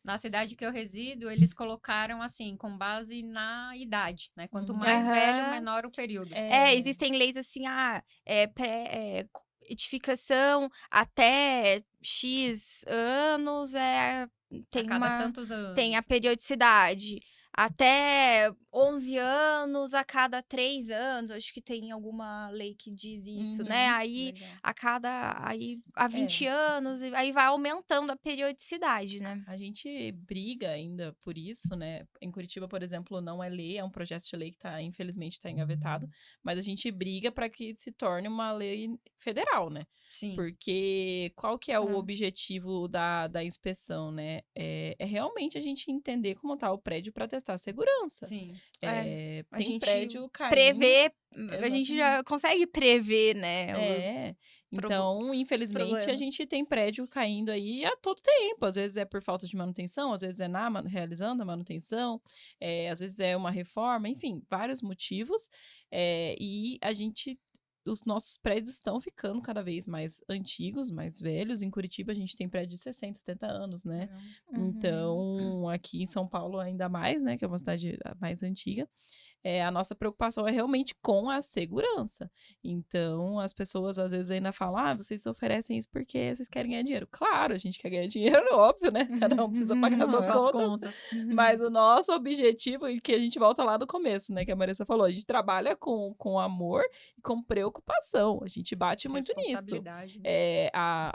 Na cidade que eu resido, eles colocaram assim, com base na idade, né? Quanto mais velho, menor o período. Existem leis assim, edificação até X anos tem a cada tantos anos. tem a periodicidade. Até 11 anos a cada 3 anos. Acho que tem alguma lei que diz isso, né? Aí Legal. há 20 anos, e aí vai aumentando a periodicidade, né? A gente briga ainda por isso, né? Em Curitiba, por exemplo, não é lei, é um projeto de lei que infelizmente está engavetado, mas a gente briga para que se torne uma lei federal, né? Sim. Porque qual que é o objetivo da inspeção, né? É realmente a gente entender como está o prédio para testar a segurança. Sim. A Tem gente prédio caindo. prever, a gente já consegue prever, né? Então, infelizmente, a gente tem prédio caindo aí a todo tempo. Às vezes é por falta de manutenção, às vezes é realizando a manutenção, às vezes é uma reforma, enfim, vários motivos. E a gente os nossos prédios estão ficando cada vez mais antigos, mais velhos. Em Curitiba, a gente tem prédio de 60, 70 anos, né? Então, aqui em São Paulo ainda mais, né? Que é uma cidade mais antiga. A nossa preocupação é realmente com a segurança. Então, as pessoas às vezes ainda falam, vocês oferecem isso porque vocês querem ganhar dinheiro. Claro, a gente quer ganhar dinheiro, óbvio, né? Cada um precisa pagar suas contas. Mas o nosso objetivo, e que a gente volta lá no começo, né? Que a Marissa falou, a gente trabalha com amor e com preocupação. A gente bate muito nisso. Né?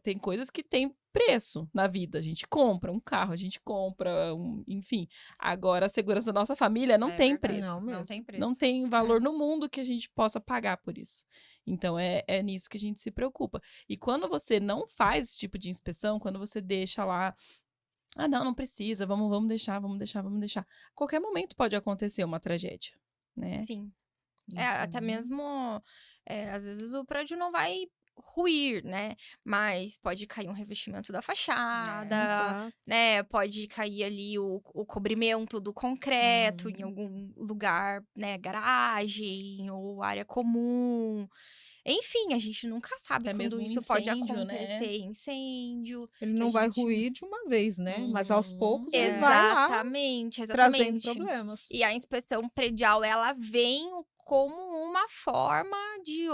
Tem coisas que têm preço na vida. A gente compra um carro, a gente compra enfim. Agora, a segurança da nossa família não tem verdade. preço. Não tem preço. Não tem valor no mundo que a gente possa pagar por isso. Então, é nisso que a gente se preocupa. E quando você não faz esse tipo de inspeção, quando você deixa lá, não precisa, vamos deixar. A qualquer momento pode acontecer uma tragédia, né? Sim. Até mesmo, às vezes o prédio não vai ruir, né? Mas pode cair um revestimento da fachada, né? Pode cair ali o cobrimento do concreto em algum lugar, né? Garagem ou área comum. Enfim, a gente nunca sabe Até quando mesmo isso pode incêndio, acontecer. né? Incêndio. Ele não vai ruir de uma vez, né? Mas aos poucos ele vai lá Exatamente. trazendo problemas. E a inspeção predial, ela vem como uma forma de,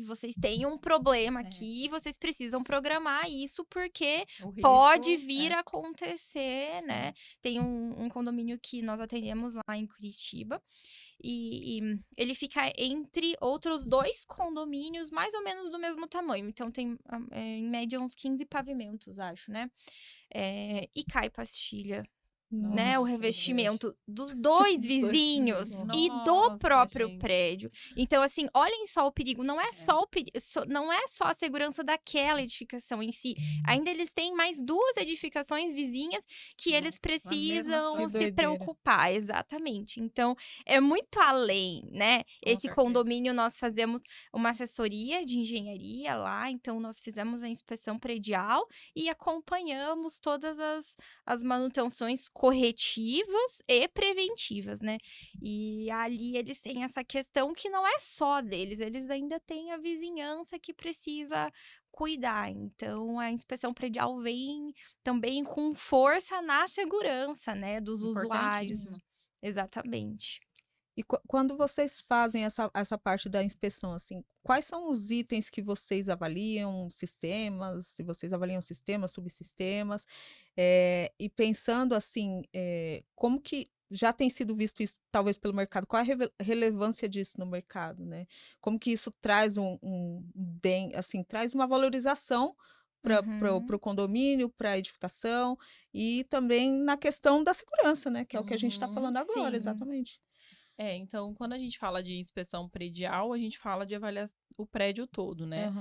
vocês têm um problema aqui, vocês precisam programar isso porque pode vir a acontecer, né? Tem um condomínio que nós atendemos lá em Curitiba e ele fica entre outros 2 condomínios mais ou menos do mesmo tamanho. Então, tem em média uns 15 pavimentos, acho, né? E cai pastilha. Né, o revestimento dos 2 vizinhos e do próprio prédio. Então, assim, olhem só o perigo. Não é só não é só a segurança daquela edificação em si. Ainda eles têm mais 2 edificações vizinhas que eles precisam se preocupar. Exatamente. Então, é muito além, né? Esse condomínio, nós fazemos uma assessoria de engenharia lá. Então, nós fizemos a inspeção predial e acompanhamos todas as manutenções corretivas e preventivas, né? E ali eles têm essa questão que não é só deles, eles ainda têm a vizinhança que precisa cuidar. Então, a inspeção predial vem também com força na segurança, né, dos usuários. Exatamente. E quando vocês fazem essa parte da inspeção, assim, quais são os itens que vocês avaliam, sistemas, se vocês avaliam sistemas, subsistemas, e pensando assim, como que já tem sido visto isso, talvez pelo mercado, qual a relevância disso no mercado, né? Como que isso traz bem, assim, traz uma valorização para o condomínio, para a edificação e também na questão da segurança, né? Que é o que a gente está falando agora, exatamente. Então, quando a gente fala de inspeção predial, a gente fala de avaliar o prédio todo, né?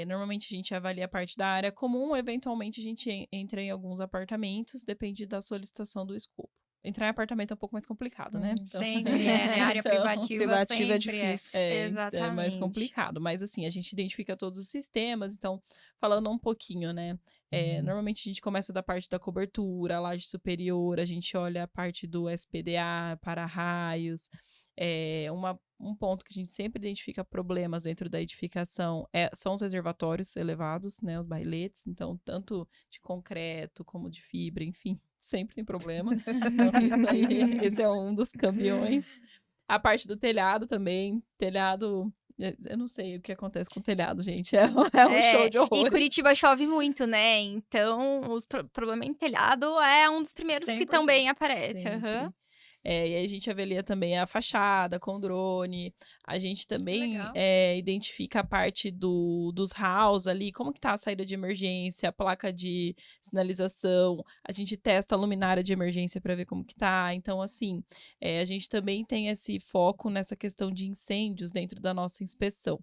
Normalmente a gente avalia a parte da área comum, eventualmente a gente entra em alguns apartamentos, depende da solicitação do escopo. Entrar em apartamento é um pouco mais complicado, né? Então, sempre né? Área privativa é difícil. Exatamente. É mais complicado. Mas, assim, a gente identifica todos os sistemas. Então, falando um pouquinho, né? Normalmente a gente começa da parte da cobertura, a laje superior, a gente olha a parte do SPDA, para-raios. Um ponto que a gente sempre identifica problemas dentro da edificação são os reservatórios elevados, né? Os bailetes. Então, tanto de concreto como de fibra, enfim, sempre tem problema. Então, esse é um dos campeões. A parte do telhado também. Telhado... Eu não sei o que acontece com o telhado, gente. É um show de horror. E Curitiba chove muito, né? Então, os problemas em telhado é um dos primeiros que também aparece. E aí a gente avalia também a fachada com drone. A gente também identifica a parte dos halls ali, como que tá a saída de emergência, a placa de sinalização. A gente testa a luminária de emergência para ver como que tá. Então, assim, a gente também tem esse foco nessa questão de incêndios dentro da nossa inspeção.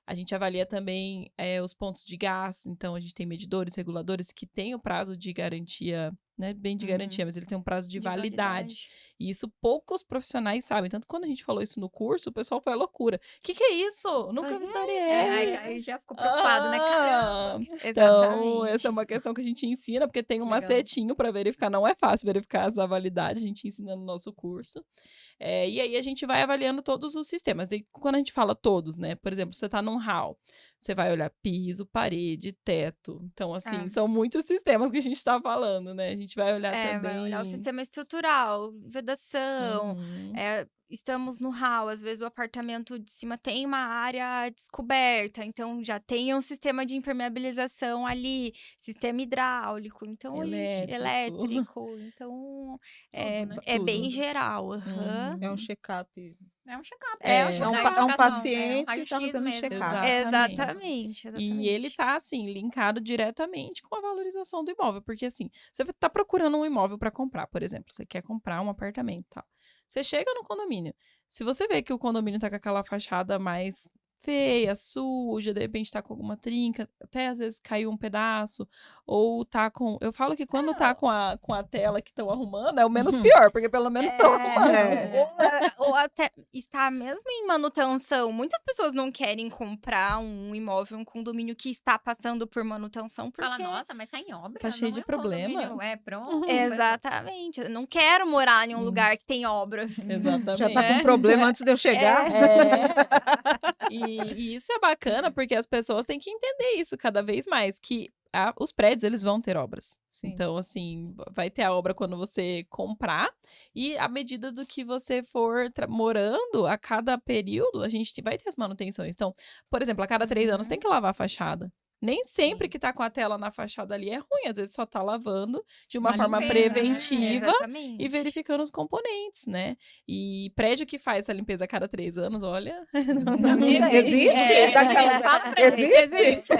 A gente avalia também os pontos de gás. Então, a gente tem medidores, reguladores que têm o prazo de garantia, né, bem de garantia, mas ele tem um prazo de validade. E isso poucos profissionais sabem. Tanto que quando a gente falou isso no curso, o pessoal foi à loucura. O que é isso? Nunca vi história. Aí já ficou preocupado, né? Caramba. Então, essa é uma questão que a gente ensina, porque tem um Legal. macetinho para verificar. Não é fácil verificar essa validade, a gente ensina no nosso curso. E aí a gente vai avaliando todos os sistemas. E quando a gente fala todos, né? Por exemplo, você está num hall, você vai olhar piso, parede, teto. Então, assim, são muitos sistemas que a gente está falando, né? A gente vai olhar também... vai olhar o sistema estrutural, vedação, estamos no hall, às vezes o apartamento de cima tem uma área descoberta, então já tem um sistema de impermeabilização ali, sistema hidráulico, então elétrico, então é bem geral. É um check-up. É um check-up. É um paciente é um que está raio-x fazendo mesmo. check-up. Exatamente. E ele tá, assim, linkado diretamente com a valorização do imóvel. Porque, assim, você tá procurando um imóvel para comprar, por exemplo. Você quer comprar um apartamento e tal. Você chega no condomínio. Se você vê que o condomínio tá com aquela fachada mais feia, suja, de repente tá com alguma trinca, até às vezes caiu um pedaço, ou tá com... Eu falo que quando tá com a tela que estão arrumando, é o menos pior, porque pelo menos estão arrumando. Ou até está mesmo em manutenção. Muitas pessoas não querem comprar um imóvel, um condomínio que está passando por manutenção, porque... Fala, nossa, mas tá em obra. Tá cheio não de é um problema. condomínio, É, pronto. Exatamente. Eu não quero morar em um lugar que tem obras. Exatamente. Já tá com problema antes de eu chegar. E isso é bacana, porque as pessoas têm que entender isso cada vez mais, que os prédios, eles vão ter obras. Sim. Então, assim, vai ter a obra quando você comprar, e à medida do que você for morando, a cada período, a gente vai ter as manutenções. Então, por exemplo, a cada 3 anos tem que lavar a fachada. Nem sempre que tá com a tela na fachada ali é ruim, às vezes só tá lavando de uma forma limpeza, né? preventiva Exatamente. e verificando os componentes, né? E prédio que faz essa limpeza a cada 3 anos, olha... Existe?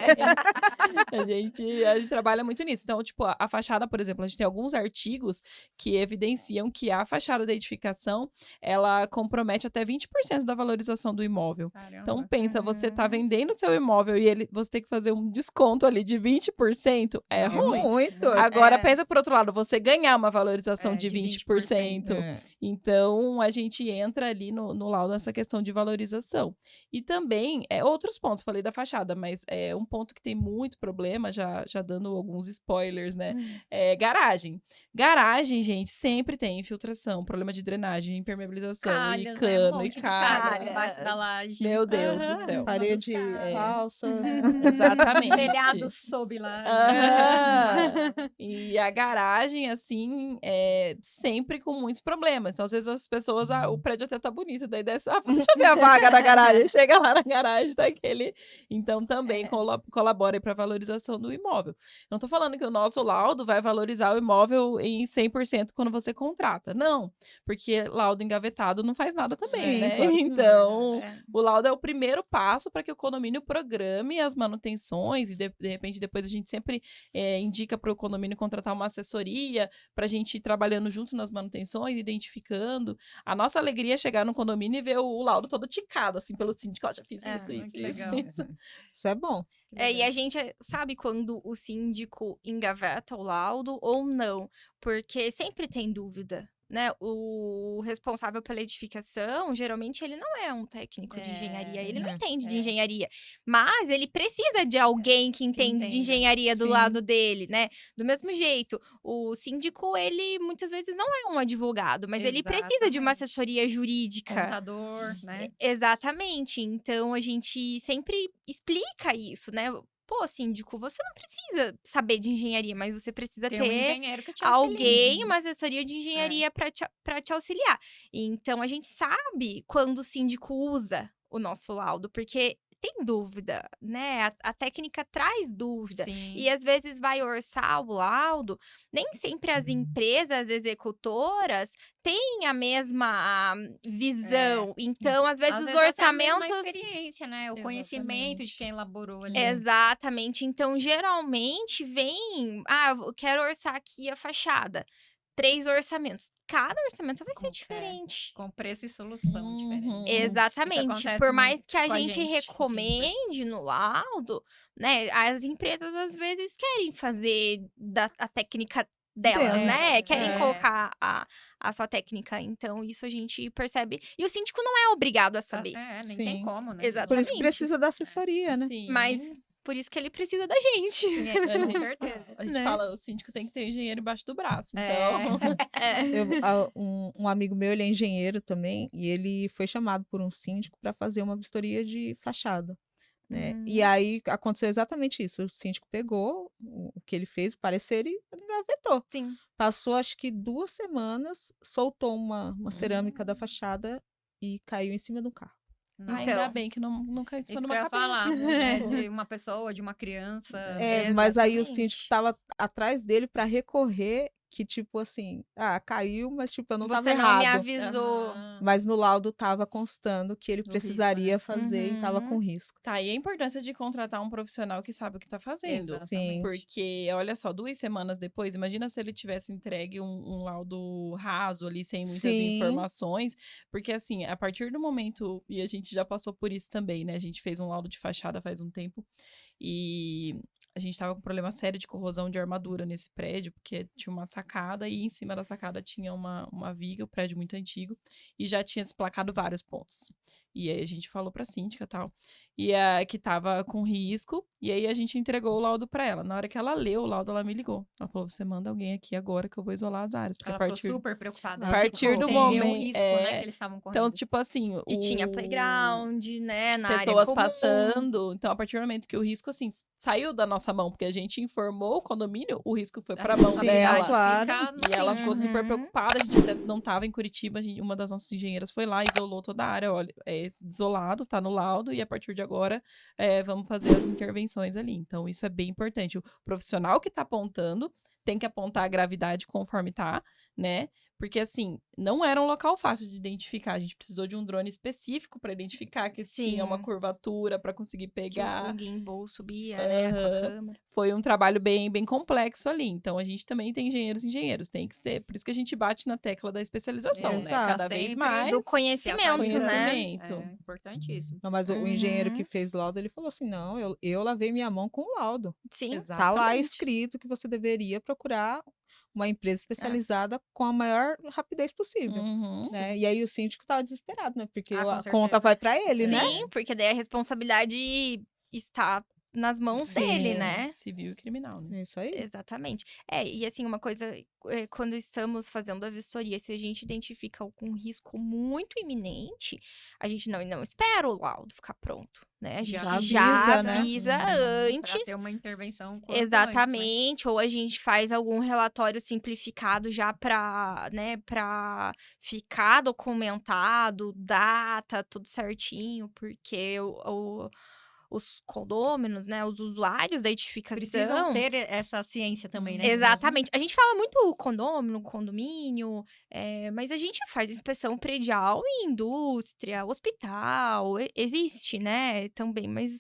Existe? A gente trabalha muito nisso. Então, tipo, a fachada, por exemplo, a gente tem alguns artigos que evidenciam que a fachada da edificação, ela compromete até 20% da valorização do imóvel. Caramba. Então, pensa, você tá vendendo seu imóvel e você tem que fazer um desconto ali de 20%, é ruim. Muito. Agora, pensa por outro lado, você ganhar uma valorização de de 20%. Então, a gente entra ali no laudo nessa questão de valorização. E também, outros pontos, falei da fachada, mas um ponto que tem muito problema, já dando alguns spoilers, né? É garagem. Garagem, gente, sempre tem infiltração, problema de drenagem, impermeabilização, Calhas, e né? cano, Um e monte de calhas. calhas embaixo da laje. Meu Deus do céu. Parede falsa. Exatamente. Telhado sob lá. E a garagem, assim, sempre com muitos problemas. Então, às vezes as pessoas, o prédio até tá bonito, daí desce, deixa eu ver a vaga da garagem. Chega lá na garagem, tá aquele. Então, também colabora para a valorização do imóvel. Não tô falando que o nosso laudo vai valorizar o imóvel em 100% quando você contrata. Não, porque laudo engavetado não faz nada também, Sim, né? claro. Então, o laudo é o primeiro passo para que o condomínio programe as manutenções e, de repente, depois a gente sempre indica para o condomínio contratar uma assessoria para a gente ir trabalhando junto nas manutenções, identificando. A nossa alegria é chegar no condomínio e ver o laudo todo ticado, assim, pelo síndico. Já fiz isso. Isso é bom. E a gente sabe quando o síndico engaveta o laudo ou não, porque sempre tem dúvida, né? O responsável pela edificação, geralmente, ele não é um técnico de engenharia, ele não entende de engenharia, mas ele precisa de alguém que entende de engenharia do lado dele, né? Do mesmo jeito, o síndico, ele muitas vezes não é um advogado, mas ele precisa de uma assessoria jurídica. Contador, né? Exatamente, então a gente sempre explica isso, né? Pô, síndico, você não precisa saber de engenharia, mas você precisa Tem ter um engenheiro que te auxilia. alguém, uma assessoria de engenharia para te auxiliar. Então, a gente sabe quando o síndico usa o nosso laudo, porque tem dúvida, né? A técnica traz dúvida. Sim. E às vezes vai orçar o laudo, nem sempre as empresas executoras têm a mesma visão. Então, às vezes, os orçamentos... Até a mesma experiência, né? O conhecimento de quem elaborou ali. Exatamente. Então, geralmente, vem... eu quero orçar aqui a fachada. 3 orçamentos. Cada orçamento vai ser diferente. Com preço e solução diferente. Exatamente. Por mais que a gente gente, recomende no laudo, né? As empresas, às vezes, querem fazer a técnica delas, Delas, né? Querem é. colocar a sua técnica. Então, isso a gente percebe. E o síndico não é obrigado a saber. Nem tem Sim. como, né? Por isso Exatamente. que precisa da assessoria, né? Sim. Mas por isso que ele precisa da gente. Sim, com certeza. A gente né? fala, o síndico tem que ter engenheiro embaixo do braço. É. Então, Um amigo meu, ele é engenheiro também, e ele foi chamado por um síndico para fazer uma vistoria de fachada, né? E aí aconteceu exatamente isso. O síndico pegou o que ele fez, o parecer, e engavetou. Sim. Passou, acho que 2 semanas, soltou uma cerâmica da fachada e caiu em cima do carro. ainda bem que não caiu em cima Isso de que eu uma ia cabeça. falar, né? De uma pessoa, de uma criança. Mas aí o Exatamente. síndico estava atrás dele para recorrer, que tipo assim, caiu, mas tipo, eu não estava Você não me errado. avisou. Aham. Mas no laudo estava constando que ele risco, precisaria né? fazer e estava com risco. Tá, e a importância de contratar um profissional que sabe o que tá fazendo. Exatamente. Sim. Porque, olha só, 2 semanas depois, imagina se ele tivesse entregue um laudo raso ali, sem muitas Sim. informações. Porque, assim, a partir do momento, e a gente já passou por isso também, né? A gente fez um laudo de fachada faz um tempo. E a gente tava com problema sério de corrosão de armadura nesse prédio, porque tinha uma sacada e em cima da sacada tinha uma viga, o prédio muito antigo, e já tinha desplacado vários pontos. E aí a gente falou pra síndica e tal, e que tava com risco, e aí a gente entregou o laudo pra ela. Na hora que ela leu o laudo, ela me ligou. Ela falou, você manda alguém aqui agora que eu vou isolar as áreas. Porque Ela a partir, ficou super preocupada. A Ela partir ficou do sem ver o momento- risco, né, que eles estavam correndo. então, tipo assim, Que tinha playground, né? Na pessoas área comum. passando. Então, a partir do momento que o risco, assim, saiu da nossa mão, porque a gente informou o condomínio, o risco foi pra mão Sim, dela. claro. E ela ficou super Uhum. preocupada, a gente até não tava em Curitiba, uma das nossas engenheiras foi lá, isolou toda a área, olha, é desolado, tá no laudo, e a partir de agora vamos fazer as intervenções ali. Então, isso é bem importante. O profissional que tá apontando tem que apontar a gravidade conforme tá, né? Porque, assim, não era um local fácil de identificar. A gente precisou de um drone específico para identificar que tinha uma Sim. curvatura para conseguir Que pegar. o gimbal subia, né? Com a Aham. câmera. Foi um trabalho bem, bem complexo ali. Então, a gente também tem engenheiros, tem que ser. Por isso que a gente bate na tecla da especialização, né? Exato. Cada vez Sempre mais. Do se conhecimento, né? Conhecimento. É importantíssimo. Não, mas o engenheiro que Uhum. fez o laudo, ele falou assim, não, eu lavei minha mão com o laudo. Sim. Tá lá Exatamente. escrito que você deveria procurar uma empresa especializada com a maior rapidez possível. Uhum. Né? E aí o síndico tava desesperado, né? Porque Com a certeza. conta vai para ele, né? Sim, porque daí a responsabilidade está nas mãos Sim. dele, né? Civil e criminal, né? É isso aí. Exatamente. E assim, uma coisa, quando estamos fazendo a vistoria, se a gente identifica algum risco muito iminente, a gente não espera o laudo ficar pronto, né? A gente Já já avisa, né? avisa Pra antes. ter uma intervenção quanto Exatamente, ou a gente faz algum relatório simplificado já para, né, para ficar documentado, data, tudo certinho, porque os condôminos, né, os usuários da edificação Precisam ter essa ciência também, né? Exatamente. A gente fala muito condomínio, condomínio, mas a gente faz inspeção predial em indústria, hospital, existe, né, também, mas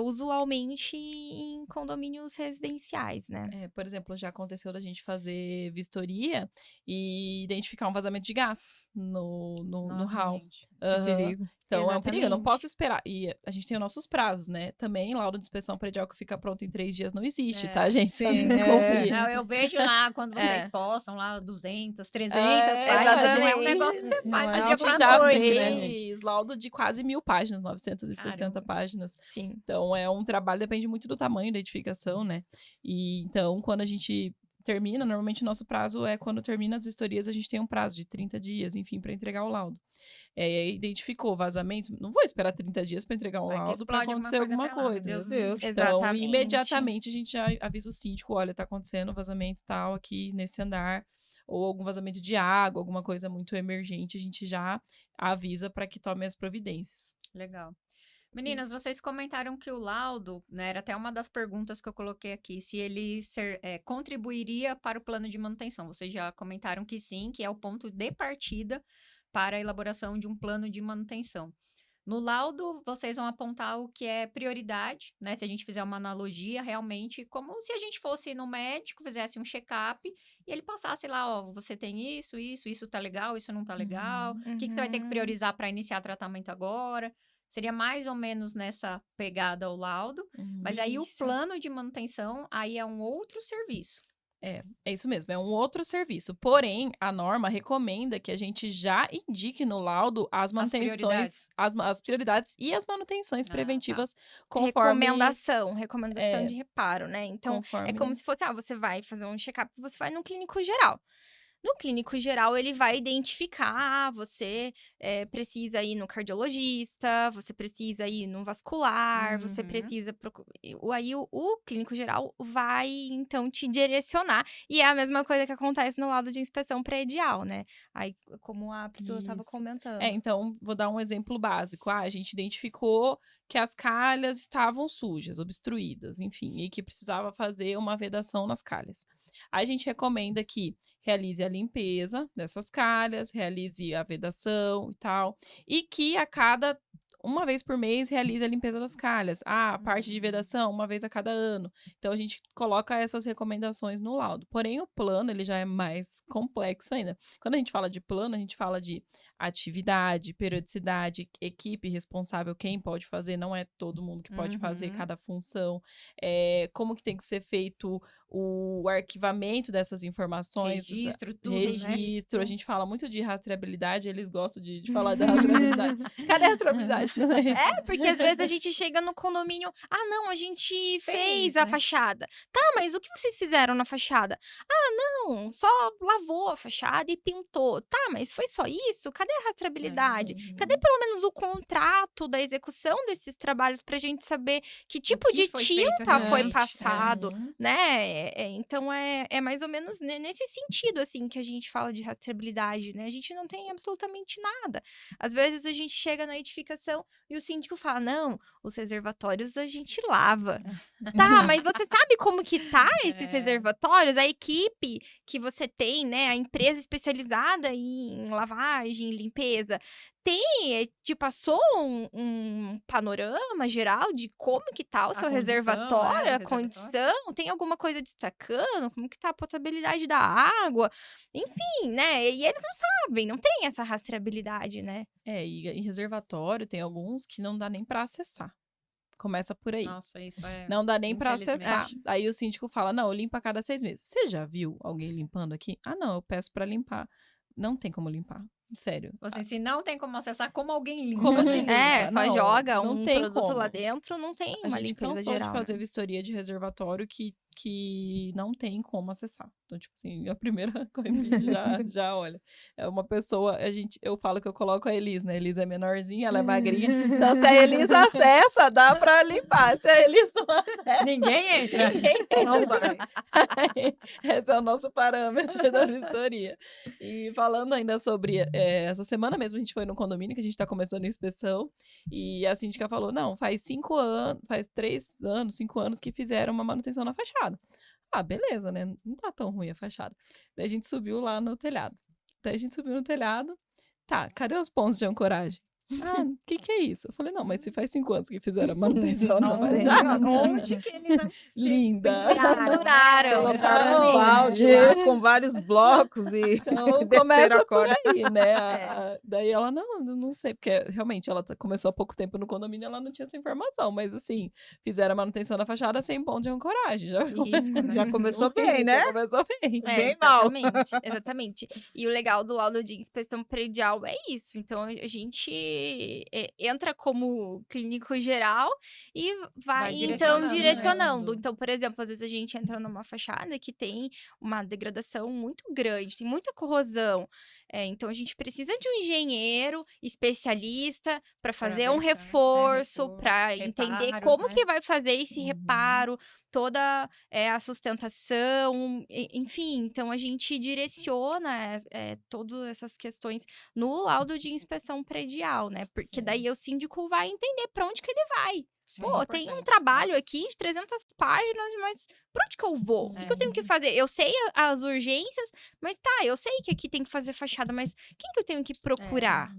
usualmente em condomínios residenciais, né? Por exemplo, já aconteceu da gente fazer vistoria e identificar um vazamento de gás no Nossa, hall. gente. Que Aham. perigo. Então, é um perigo, eu não Exatamente. posso esperar. E a gente tem os nossos prazos, né? Também, laudo de inspeção predial que fica pronto em 3 dias não existe, tá, gente? Sim, Só me é. confia. Não, eu vejo lá quando vocês É. postam lá 200, 300 É, páginas. Não é um exatamente. negócio que você Não faz é do uma dia A gente pra já noite, né, gente? fez laudo de quase 1000 páginas, 960 Caramba. páginas. Sim. Então, é um trabalho, depende muito do tamanho da edificação, né? E então, quando a gente termina, normalmente o nosso prazo quando termina as vistorias, a gente tem um prazo de 30 dias, enfim, para entregar o laudo. Identificou vazamento, não vou esperar 30 dias para entregar um Vai que laudo para explode acontecer alguma alguma coisa coisa. até lá, Meu Deus. Então, Exatamente. imediatamente a gente já avisa o síndico, olha, tá acontecendo vazamento tal aqui nesse andar, ou algum vazamento de água, alguma coisa muito emergente, a gente já avisa para que tome as providências. Legal. Meninas, Isso. vocês comentaram que o laudo, né, era até uma das perguntas que eu coloquei aqui, se ele contribuiria para o plano de manutenção. Vocês já comentaram que sim, que é o ponto de partida para a elaboração de um plano de manutenção. No laudo, vocês vão apontar o que é prioridade, né? Se a gente fizer uma analogia, realmente, como se a gente fosse no médico, fizesse um check-up e ele passasse lá, ó, você tem isso tá legal, isso não tá legal, o que você vai ter que Uhum. priorizar para iniciar tratamento agora? Seria mais ou menos nessa pegada o laudo, mas aí o Isso. plano de manutenção, aí é um outro serviço. É isso mesmo, é um outro serviço. Porém, a norma recomenda que a gente já indique no laudo as manutenções, as prioridades e as manutenções tá. preventivas conforme... Recomendação de reparo, né? Então, conforme... é como se fosse, você vai fazer um check-up, você vai no clínico geral. No clínico geral, ele vai identificar, você precisa ir no cardiologista, você precisa ir no vascular, você precisa... Aí o clínico geral vai, então, te direcionar. E é a mesma coisa que acontece no lado de inspeção predial, né? Aí, como a Priscila estava Isso. comentando. Então, vou dar um exemplo básico. A gente identificou que as calhas estavam sujas, obstruídas, enfim, e que precisava fazer uma vedação nas calhas. A gente recomenda que realize a limpeza dessas calhas, realize a vedação e tal, e que uma vez por mês, realize a limpeza das calhas. A parte de vedação, uma vez a cada ano. Então, a gente coloca essas recomendações no laudo. Porém, o plano, ele já é mais complexo ainda. Quando a gente fala de plano, a gente fala de atividade, periodicidade, equipe responsável, quem pode fazer, não é todo mundo que pode fazer cada função. Como que tem que ser feito o arquivamento dessas informações. Registro, tudo, Registro. A gente fala muito de rastreabilidade, eles gostam de falar da rastreabilidade. Cadê a rastreabilidade? Porque às vezes a gente chega no condomínio, não, a gente fez a né? fachada. Tá, mas o que vocês fizeram na fachada? Não, só lavou a fachada e pintou. Tá, mas foi só isso? Cadê a rastreabilidade? Cadê pelo menos o contrato da execução desses trabalhos pra gente saber que tipo de foi feito tinta foi realmente? passado, né? Então é mais ou menos nesse sentido, assim, que a gente fala de rastreabilidade, né? A gente não tem absolutamente nada. Às vezes a gente chega na edificação e o síndico fala, não, os reservatórios a gente lava. Tá, mas você sabe como que tá esses reservatórios? A equipe que você tem, né? A empresa especializada em lavagem, limpeza, te passou um panorama geral de como que tá o seu reservatório, a condição? Tem alguma coisa destacando? Como que tá a potabilidade da água? Enfim, né? E eles não sabem, não tem essa rastreabilidade, né? E em reservatório tem alguns que não dá nem pra acessar. Começa por aí. Nossa, isso é... Não dá nem pra acessar. infelizmente. Aí o síndico fala, não, eu limpo a cada 6 meses. Você já viu alguém limpando aqui? Não, eu peço pra limpar. Não tem como limpar. Sério. Assim, se não tem como acessar, como alguém limpa? Como alguém limpa? Só Não, joga não um tem produto como. lá dentro, não tem A uma gente limpeza cansou geral. de fazer né? vistoria de reservatório que não tem como acessar. Então, tipo assim, a primeira coisa que a gente já olha. É uma pessoa, eu falo que eu coloco a Elis, né? A Elis é menorzinha, ela é magrinha. Então, se a Elis acessa, dá pra limpar. Se a Elis não acessa... Ninguém entra. Não vai. Esse é o nosso parâmetro da vistoria. E falando ainda sobre... essa semana mesmo a gente foi no condomínio, que a gente tá começando a inspeção, e a síndica falou, não, faz 3 anos, 5 anos que fizeram uma manutenção na fachada. Beleza, né? Não tá tão ruim a fachada. Daí a gente subiu lá no telhado. Tá, cadê os pontos de ancoragem? O que é isso? Eu falei, não, mas se faz 5 anos que fizeram a manutenção na fachada. Onde que eles... Linda. Duraram. Colocaram um Exatamente. balde lá com vários blocos e Então, desceram começa a por corda. aí, né? Daí ela, não sei, porque realmente ela começou há pouco tempo no condomínio, ela não tinha essa informação, mas assim, fizeram a manutenção da fachada sem ponto de ancoragem. Já começou bem, né? Já começou bem. Bem mal. Exatamente. E o legal do laudo de inspeção predial é isso. Então, a gente entra como clínico geral e vai então, direcionando. Então, por exemplo, às vezes a gente entra numa fachada que tem uma degradação muito grande, tem muita corrosão. Então, a gente precisa de um engenheiro especialista para fazer um reforço, para entender como que vai fazer esse reparo, toda a sustentação, enfim. Então, a gente direciona todas essas questões no laudo de inspeção predial, né? Porque daí o síndico vai entender para onde que ele vai. Sim, tem um trabalho aqui de 300 páginas, mas pra onde que eu vou? O que eu tenho que fazer? Eu sei as urgências, mas eu sei que aqui tem que fazer fachada, mas quem que eu tenho que procurar?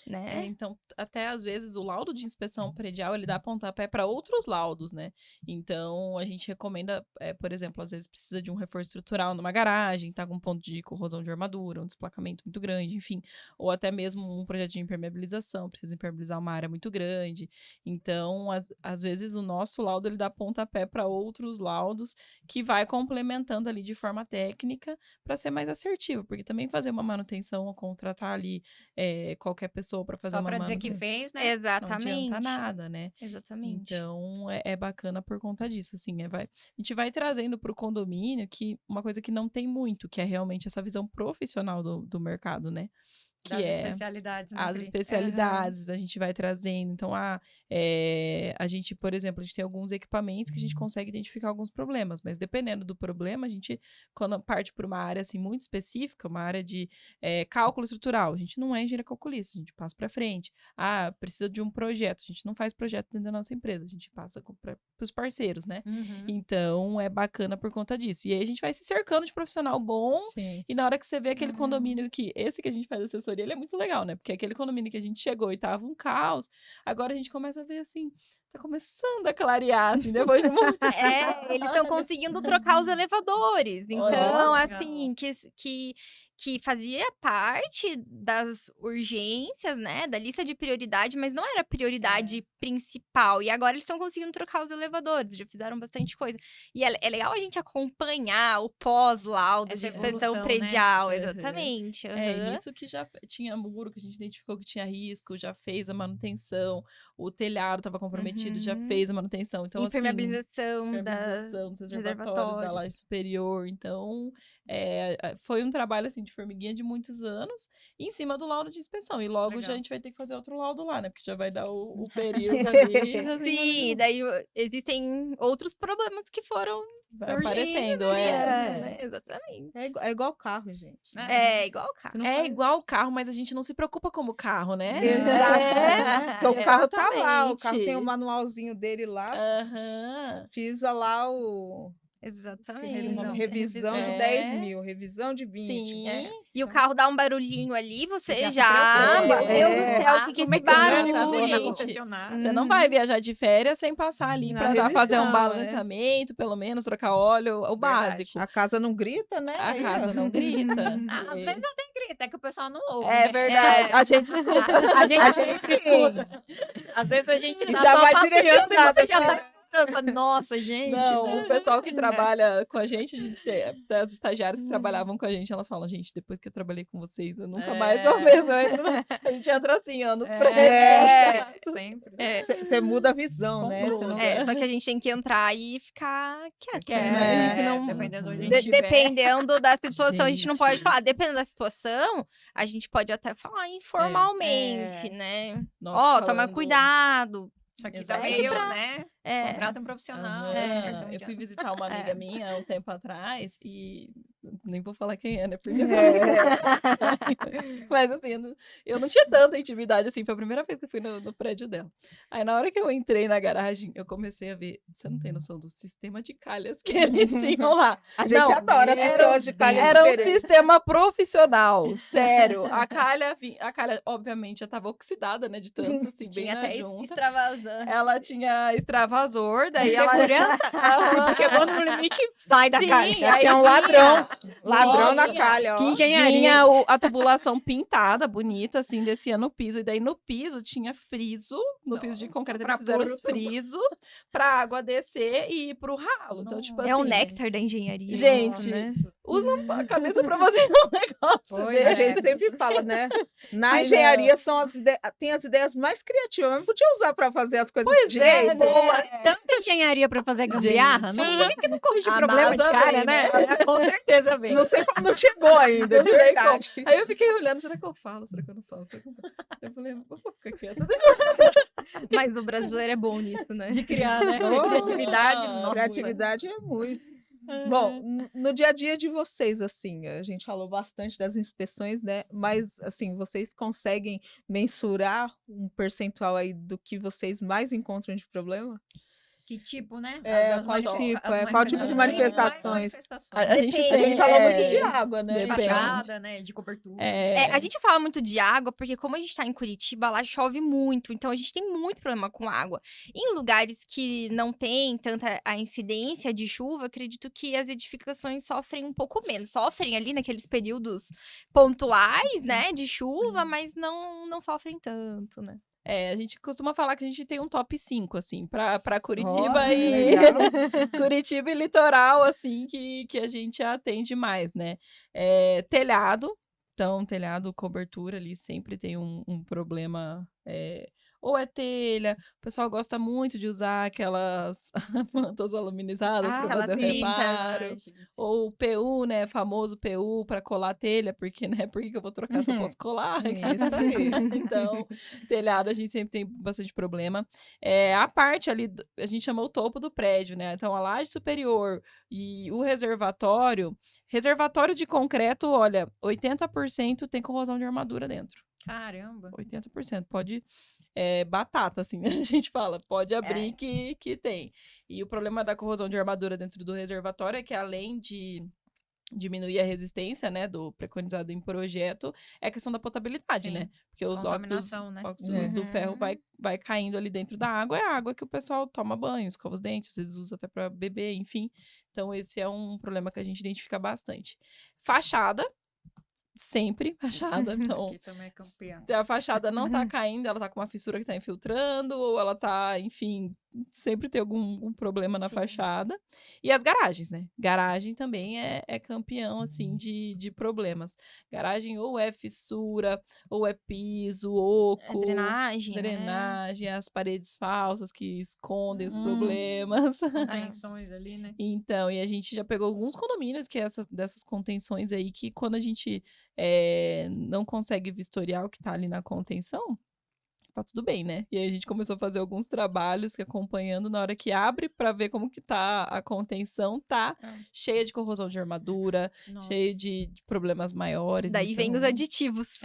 né? Então, até às vezes o laudo de inspeção predial, ele dá pontapé para outros laudos, né? Então, a gente recomenda, por exemplo, às vezes precisa de um reforço estrutural numa garagem, tá com um ponto de corrosão de armadura, um desplacamento muito grande, enfim, ou até mesmo um projeto de impermeabilização, precisa impermeabilizar uma área muito grande. Então, às vezes o nosso laudo, ele dá pontapé para outros laudos que vai complementando ali de forma técnica para ser mais assertivo, porque também fazer uma manutenção ou contratar ali qualquer pessoa para fazer Só uma pra dizer que manutenção fez, né? não Exatamente. adianta nada, né? Exatamente. Então, é bacana por conta disso, assim, a gente vai trazendo para o condomínio uma coisa que não tem muito, que é realmente essa visão profissional do mercado, né? Que Das é especialidades, né, as Pri? especialidades, a gente vai trazendo. Então, a gente, por exemplo, a gente tem alguns equipamentos que a gente consegue identificar alguns problemas, mas dependendo do problema, a gente, quando parte para uma área assim, muito específica, uma área de cálculo estrutural, a gente não é engenheiro calculista, a gente passa para frente. Precisa de um projeto, a gente não faz projeto dentro da nossa empresa, a gente passa para os parceiros, né? Uhum. Então, é bacana por conta disso. E aí a gente vai se cercando de profissional bom, Sim. e na hora que você vê aquele condomínio esse que a gente faz assessoria, ele é muito legal, né? Porque aquele condomínio que a gente chegou e tava um caos, agora a gente começa a ver assim, tá começando a clarear, assim, depois de muito Eles estão conseguindo trocar os elevadores. Olha, Então, legal. assim, que fazia parte das urgências, né? Da lista de prioridade, mas não era a prioridade principal. E agora eles estão conseguindo trocar os elevadores, já fizeram bastante coisa. E é legal a gente acompanhar o pós-laudo de Essa inspeção evolução, né? predial, Uhum. exatamente. E aham. nisso que já tinha muro, que a gente identificou que tinha risco, já fez a manutenção, o telhado estava comprometido, já Uhum. fez a manutenção. Então, assim, Impermeabilização impermeabilização dos dos reservatórios, da laje superior. Então, foi um trabalho, assim, de formiguinha de muitos anos, em cima do laudo de inspeção. E logo já Legal. a gente vai ter que fazer outro laudo lá, né? Porque já vai dar o período ali. Sim, daí existem outros problemas que foram Vai surgindo, aparecendo, criando, né? Exatamente. É igual carro, gente. É igual o carro. Você não É faz- igual o carro, mas a gente não se preocupa como o carro, né? Exato. Porque o carro tá lá, o carro tem o exatamente. manualzinho dele lá. Aham. Fiz lá o. Exatamente. Esqueci o nome. Revisão. Revisão de É. 10 mil, revisão de 20. Sim. É. E o carro dá um barulhinho ali, você Já se já. preocupa. Meu Deus do céu, o que é esse barulho? Exatamente. Na concessionária. Você não vai viajar de férias sem passar ali Na pra fazer um revisão, balanceamento, pelo menos, trocar óleo, o básico. A casa não grita, né? A Aí, casa não grita. Às vezes até grita, é que o pessoal não ouve. É né? verdade. A gente escuta. A gente A sempre gente escuta. Às vezes a gente tá Já só vai passeando e direcionado, você já né? tá escutando. Você fala, nossa, gente. Não, o pessoal que É. trabalha com a gente tem as estagiárias que trabalhavam com a gente, elas falam, gente, depois que eu trabalhei com vocês, eu nunca mais sou a mesma. A gente entra assim, anos pra Sempre. Você muda a visão, né? Você não... Só que a gente tem que entrar e ficar quieto. Quieto, né? A gente não... Dependendo de onde a gente De- estiver. dependendo da situação, a gente não pode Gente. falar. Dependendo da situação, a gente pode até falar informalmente, É. né? Nossa, Toma falando- cuidado. Isso aqui tá Exatamente. meio, pra- né? É. Contrata um profissional. Aham. né? Cartão Eu de fui ano. visitar uma amiga minha há um tempo atrás e nem vou falar quem é, né? Porque mas assim, eu não tinha tanta intimidade assim. Foi a primeira vez que eu fui no prédio dela. Aí na hora que eu entrei na garagem, eu comecei a ver. Você não tem noção do sistema de calhas que eles tinham lá. A gente Não, adora era sistemas de calha Era um diferente. sistema profissional, sério. A calha, obviamente, já estava oxidada, né? De tanto assim, bem Tinha na até junta. extravasando. Ela tinha extravasor, daí ela. Tipo, chegou no limite, sai da Sim, calha. aí Tinha um ladrão. Ladrão na Tinha. calha, ó. Que engenharia. Vinha a tubulação pintada, bonita, assim, descia no piso. E daí no piso tinha friso, no piso de concreto pra eles fizeram pôr os o tubo. frisos pra água descer e ir pro ralo. Então, tipo É o assim, néctar da engenharia. Gente, isso, né? usa a cabeça pra fazer um negócio Pois desse. A gente sempre fala, né? Na Mas engenharia tem as ideias mais criativas, mas podia usar para fazer as coisas Pois é, direito. né? Tanta engenharia pra fazer gambiarra. Gente. Por que não corrige A problema de NASA cara, vem, né? né? Com certeza vem. Não sei como não chegou ainda, Não de sei verdade. Aí eu fiquei olhando, será que eu falo? Será que eu não falo? Será que eu não falo? Eu falei, vou ficar quieta. Mas o brasileiro é bom nisso, né? De criar, né? Oh, Criatividade. ah, nossa. Criatividade é muito. Bom, no dia a dia de vocês, assim, a gente falou bastante das inspeções, né? Mas, assim, vocês conseguem mensurar um percentual aí do que vocês mais encontram de problema? Que tipo, né? Qual tipo de manifestações? A gente A gente falou muito de água, né? De Depende. fachada, né? De cobertura. A gente fala muito de água, porque como a gente tá em Curitiba, lá chove muito. Então, a gente tem muito problema com água. Em lugares que não tem tanta a incidência de chuva, acredito que as edificações sofrem um pouco menos. Sofrem ali naqueles períodos pontuais, né, de chuva, mas não sofrem tanto, né? A gente costuma falar que a gente tem um top 5, assim, pra Curitiba Legal. Curitiba e litoral, assim, que a gente atende mais, né? Telhado. Então, telhado, cobertura ali, sempre tem um problema. Ou é telha, o pessoal gosta muito de usar aquelas mantas aluminizadas para aquelas fazer o reparo. Ou o PU, né? Famoso PU para colar a telha, porque, né? Por que eu vou trocar se eu posso colar? Isso aí. Então, telhado a gente sempre tem bastante problema. A parte ali, a gente chama o topo do prédio, né? Então, a laje superior e o reservatório de concreto, olha, 80% tem corrosão de armadura dentro. Caramba. 80%. Pode... batata, assim, né? A gente fala, pode abrir que tem. E o problema da corrosão de armadura dentro do reservatório é que, além de diminuir a resistência, né, do preconizado em projeto, é a questão da potabilidade, Sim. né? Porque os óxidos Né? do ferro vai caindo ali dentro da água, é a água que o pessoal toma banho, escova os dentes, às vezes usa até para beber, enfim. Então, esse é um problema que a gente identifica bastante. Fachada. Sempre fachada, então Aqui também é campeão. se a fachada não tá caindo, ela tá com uma fissura que tá infiltrando, ou ela tá, enfim, sempre tem algum problema na fachada. E as garagens, né? Garagem também é campeão, assim, de problemas. Garagem ou é fissura, ou é piso, oco. Drenagem, as paredes falsas que escondem os problemas. Contenções ali, né? Então, e a gente já pegou alguns condomínios que dessas contenções aí, que quando a gente não consegue vistoriar o que tá ali na contenção, tá tudo bem, né? E aí a gente começou a fazer alguns trabalhos que acompanhando na hora que abre pra ver como que tá a contenção, tá cheia de corrosão de armadura, cheia de problemas maiores. Daí vem os aditivos.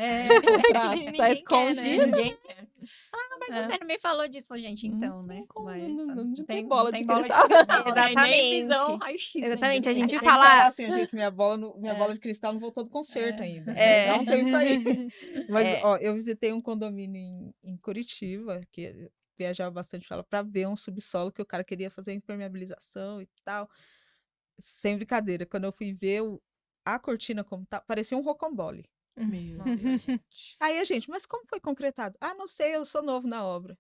Tá escondido. Ninguém quer. Mas você não me falou disso, gente, então, né? Não tem bola de cristal. Exatamente. Exatamente, a gente Tem que fala... falar assim, gente, minha bola de cristal não voltou do concerto ainda. Dá um tempo aí. Mas, ó, eu visitei um condomínio em Curitiba, que eu viajava bastante para ver um subsolo que o cara queria fazer impermeabilização e tal. Sem brincadeira, quando eu fui ver a cortina como tá, parecia um rocambole. Nossa, gente. Aí a gente, mas como foi concretado? Ah, não sei, eu sou novo na obra.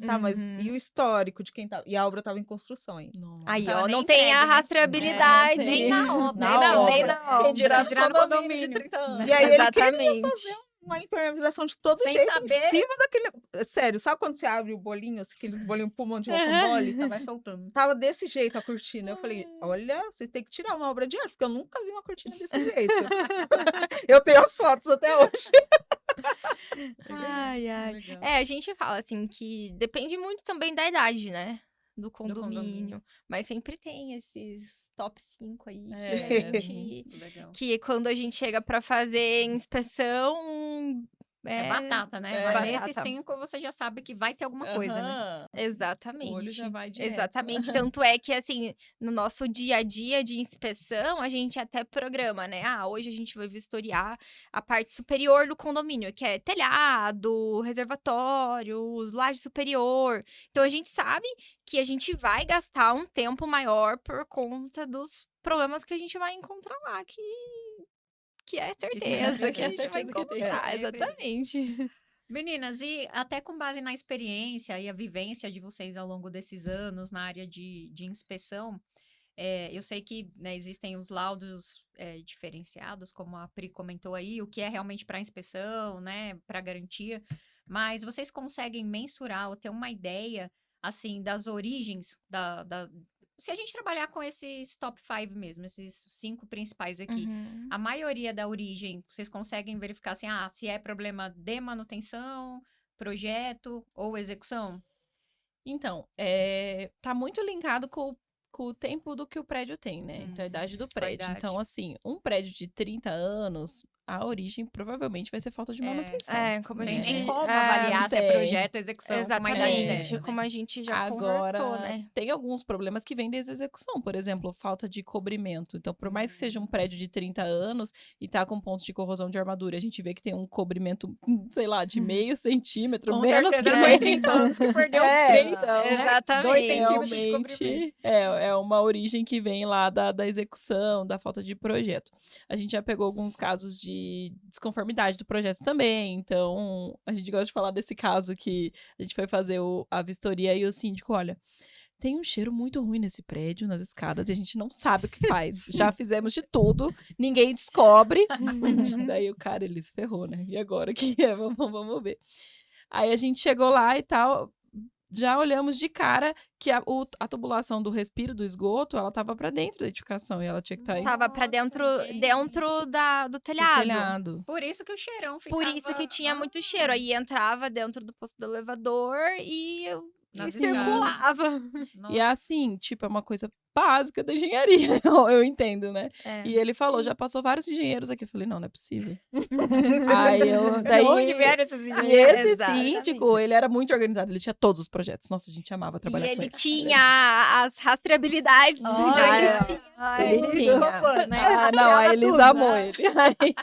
Tá, mas e o histórico de quem tava? E a obra tava em construção ainda. Aí, Tava ó, nem não tem a entregue, né? rastreabilidade. Nem na obra. Nem na obra. Quem dirá no Girar no condomínio de condomínio. 30 anos. E aí ele queria Exatamente. uma impermeabilização de todo Sem jeito saber. em cima daquele... Sério, sabe quando você abre o bolinho, assim, aquele bolinho pulmão de rocambole? Vai soltando. Tava desse jeito a cortina. Eu falei, olha, vocês têm que tirar uma obra de arte, porque eu nunca vi uma cortina desse jeito. Eu tenho as fotos até hoje. Ai. Legal. A gente fala assim que depende muito também da idade, né? Do condomínio. Mas sempre tem esses top 5 aí Legal. que quando a gente chega pra fazer inspeção. É batata, né? é Mas batata. nesses 5 você já sabe que vai ter alguma coisa, né? Exatamente. O olho já vai direto. Exatamente. Tanto é que, assim, no nosso dia a dia de inspeção, a gente até programa, né? Hoje a gente vai vistoriar a parte superior do condomínio, que é telhado, reservatórios, laje superior. Então, a gente sabe que a gente vai gastar um tempo maior por conta dos problemas que a gente vai encontrar lá, que é certeza que a gente vai encontrar. Exatamente. Meninas, e até com base na experiência e a vivência de vocês ao longo desses anos na área de inspeção, eu sei que, né, existem os laudos diferenciados, como a Pri comentou aí, o que é realmente para inspeção, né, para garantia, mas vocês conseguem mensurar ou ter uma ideia, assim, das origens se a gente trabalhar com esses top 5 mesmo, esses 5 principais aqui, a maioria da origem, vocês conseguem verificar assim, se é problema de manutenção, projeto ou execução? Então, tá muito linkado com o tempo do que o prédio tem, né? Então, a idade do prédio. idade. Então, assim, um prédio de 30 anos, a origem provavelmente vai ser falta de manutenção. Como a Tem gente... nem como avaliar se é tem. projeto, execução, com uma idade Exatamente, dessa, como né? a gente já Agora, conversou, né? tem alguns problemas que vêm desde a execução, por exemplo, falta de cobrimento. Então, por mais que seja um prédio de 30 anos e tá com pontos de corrosão de armadura, a gente vê que tem um cobrimento, sei lá, de meio centímetro, Com menos certeza que foi 30 anos que perdeu 3, então, né? Exatamente. 2 centímetros de cobrimento. realmente é uma origem que vem lá da execução, da falta de projeto. A gente já pegou alguns casos de desconformidade do projeto também, então a gente gosta de falar desse caso que a gente foi fazer a vistoria e o síndico, olha, tem um cheiro muito ruim nesse prédio, nas escadas, e a gente não sabe o que faz. Já fizemos de tudo, ninguém descobre. Daí o cara, ele se ferrou, né? E agora o que é? Vamos ver. Aí a gente chegou lá e tal, já olhamos de cara que a tubulação do respiro do esgoto, ela tava pra dentro da edificação e ela tinha que estar Tava pra dentro do telhado. telhado. Por isso que o cheirão ficava... Por isso que tinha muito cheiro. Aí entrava dentro do posto do elevador e Nas circulava. E assim, tipo, é uma coisa básica da engenharia, eu entendo, né? E ele falou, já passou vários engenheiros aqui. Eu falei, não é possível. Aí eu... De onde vieram esses E engenheiros? esse Exatamente. síndico, ele era muito organizado, ele tinha todos os projetos. Nossa, a gente amava E trabalhar com ele ele. tinha as rastreabilidades. Olha, então ele tinha Ele tudo. tinha, né? Ah, não, aí eles Tudo, amou né? ele.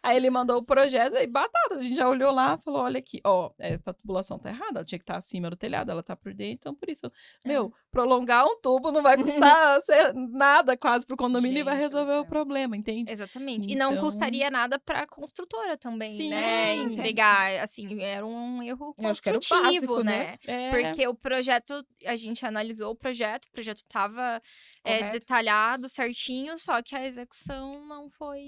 Aí ele mandou o projeto e batata. A gente já olhou lá e falou: olha aqui, ó, essa tubulação tá errada, ela tinha que estar acima do telhado, ela tá por dentro, então por isso, meu, prolongar um tubo não vai custar nada quase pro condomínio e vai Gente do resolver o céu. problema, entende? Exatamente. E não Então- custaria nada pra construtora também, Sim. né? Entregar, assim, era um erro Eu acho que era o construtivo, básico, né? É, Porque o projeto, a gente analisou o projeto estava Correto. detalhado certinho, só que a execução não foi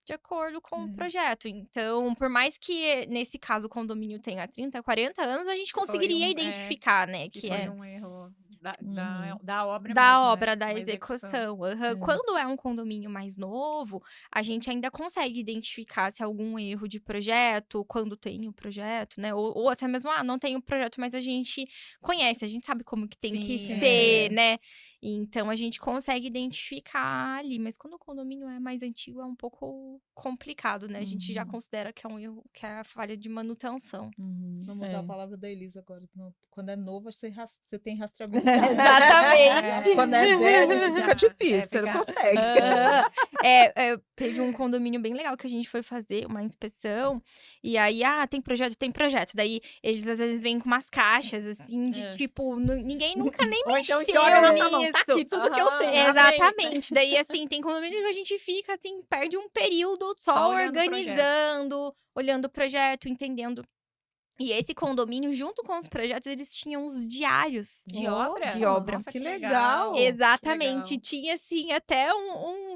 de acordo com o projeto. Então, por mais que nesse caso o condomínio tenha 30, 40 anos, a gente conseguiria identificar, né? Que Que foi é um erro da obra da mesmo, né? obra, da Uma execução. Aham. É. Quando é um condomínio mais novo, a gente ainda consegue identificar se há algum erro de projeto, quando tem o projeto, né? Ou até mesmo, não tem o projeto, mas a gente conhece, a gente sabe como que tem que Sim, ser, né? Então, a gente consegue identificar ali. Mas quando o condomínio é mais antigo, é um pouco complicado, né? A gente já considera que é um erro, que é a falha de manutenção. Vamos É. usar a palavra da Elisa agora. Quando é novo, você tem rastreabilidade. Exatamente. Quando é velho, fica difícil, você não fica- consegue. Teve um condomínio bem legal que a gente foi fazer uma inspeção. E aí, tem projeto, tem projeto. Daí, eles às vezes vêm com umas caixas, assim, de tipo, ninguém nunca nem Ou então mexeu que olha na sua mão, nisso. tá aqui tudo que eu tenho. Exatamente. Daí, assim, tem condomínio que a gente fica, assim, perde um período Só só olhando o projeto. organizando, olhando o projeto, entendendo. E esse condomínio, junto com os projetos, eles tinham os diários De obra? De obra. Nossa, Que que legal. legal. Exatamente. legal. Tinha, assim, até um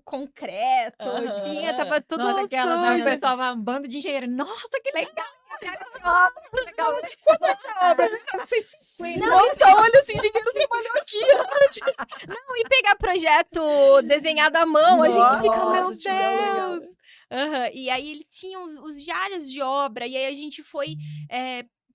concreto. Aham. Tava tudo Nossa, aquelas, né, o sujo. pessoal vai um bando de engenheiro. Nossa, que legal! Que área de obra, que legal. Obra 1950. Nossa, olha, esse engenheiro trabalhou aqui. E pegar projeto desenhado à mão, a gente fica, Nossa, meu que legal. Deus! Aham. E aí eles tinham os diários de obra, e aí a gente foi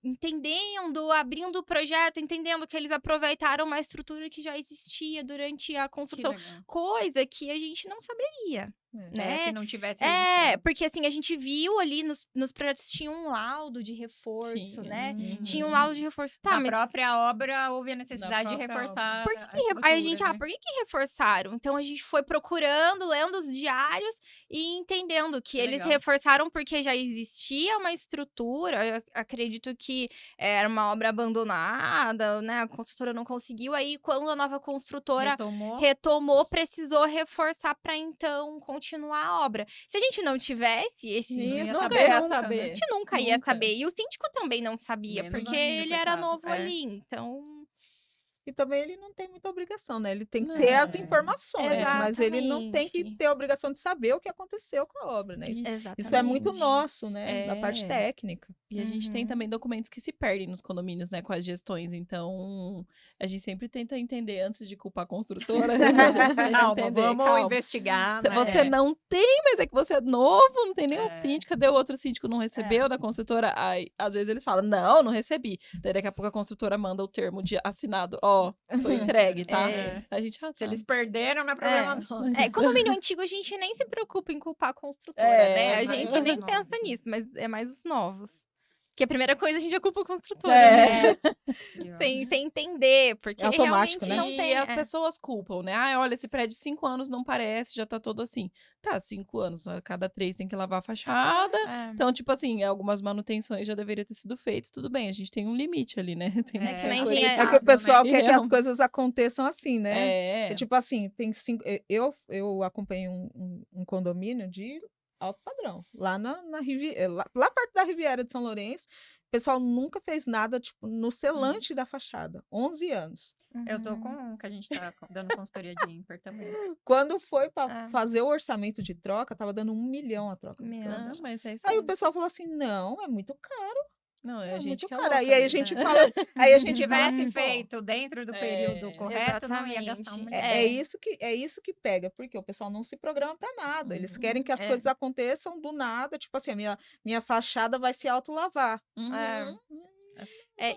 entendendo, abrindo o projeto, entendendo que eles aproveitaram uma estrutura que já existia durante a Que construção. legal. Coisa que a gente não saberia, né? Se não tivesse É, registrado. porque assim, a gente viu ali nos projetos tinha um laudo de reforço, né? Tinha um laudo de reforço. Tá, Na mas própria obra houve a necessidade de própria reforçar. por que a aí a estrutura, gente, né? por que reforçaram? Então a gente foi procurando, lendo os diários e entendendo que eles Legal. reforçaram porque já existia uma estrutura. Eu acredito que era uma obra abandonada, né? A construtora não conseguiu. Aí, quando a nova construtora retomou, precisou reforçar para então continuar a obra. Se a gente não tivesse esse Isso, Nunca saber ia nunca, saber. né? a gente nunca ia Nunca. saber. E o síndico também não sabia, Menos porque ainda, ele era coitado. novo É. ali. Então, E também ele não tem muita obrigação, né? Ele tem que Não. ter as informações, mas ele não tem que Exatamente. ter a obrigação de saber o que aconteceu com a obra, né? exatamente. Isso é muito nosso, né? Da parte É. técnica. E a gente tem também documentos que se perdem nos condomínios, né, com as gestões. Então, a gente sempre tenta entender antes de culpar a construtora. né, a gente tenta Calma, entender, vamos calma. investigar. Se né? Você não tem, mas é que você é novo, não tem nenhum É. síndico. Cadê o outro síndico? Não recebeu da construtora? Aí, às vezes eles falam, não recebi. Daí daqui a pouco a construtora manda o termo de assinado. ó, foi entregue, tá? É. A gente, Se eles perderam, não é problema nosso. Condomínio antigo, a gente nem se preocupa em culpar a construtora, É, né? A mas gente os nem novos, pensa né? nisso, mas é mais os novos. Que a primeira coisa a gente é culpa a construtora, É. né? Sem entender, porque É automático, realmente né? não tem... E as pessoas culpam, né? Ah, olha, esse prédio 5 anos não parece, já tá todo assim. Tá, 5 anos, a cada 3 tem que lavar a fachada. Então, tipo assim, algumas manutenções já deveriam ter sido feitas. Tudo bem, a gente tem um limite ali, né? Tem É que na ter engenharia- É que o pessoal né? quer que as Realmente. coisas aconteçam assim, né? É. É tipo assim, tem 5. Eu acompanhei um condomínio de alto padrão, lá na Riviera, lá perto da Riviera de São Lourenço. O pessoal nunca fez nada, tipo, no selante da fachada. 11 anos. Eu tô com um que a gente tá dando consultoria de ímpar também. Quando foi para Ah. fazer o orçamento de troca, tava dando 1 milhão a troca. desse Meu Ah, selante. mas é isso Aí aí. o pessoal falou assim: não, é muito caro. Não, é a É gente muito que é caro. louca E aí a mesmo, gente né? fala. Aí a Se gente tivesse fala assim, pô, feito dentro do período É, correto, não ia gastar um exatamente. milhão. é isso que pega, porque o pessoal não se programa para nada. Eles querem que as É. coisas aconteçam do nada. Tipo assim, minha fachada vai se autolavar. Uhum.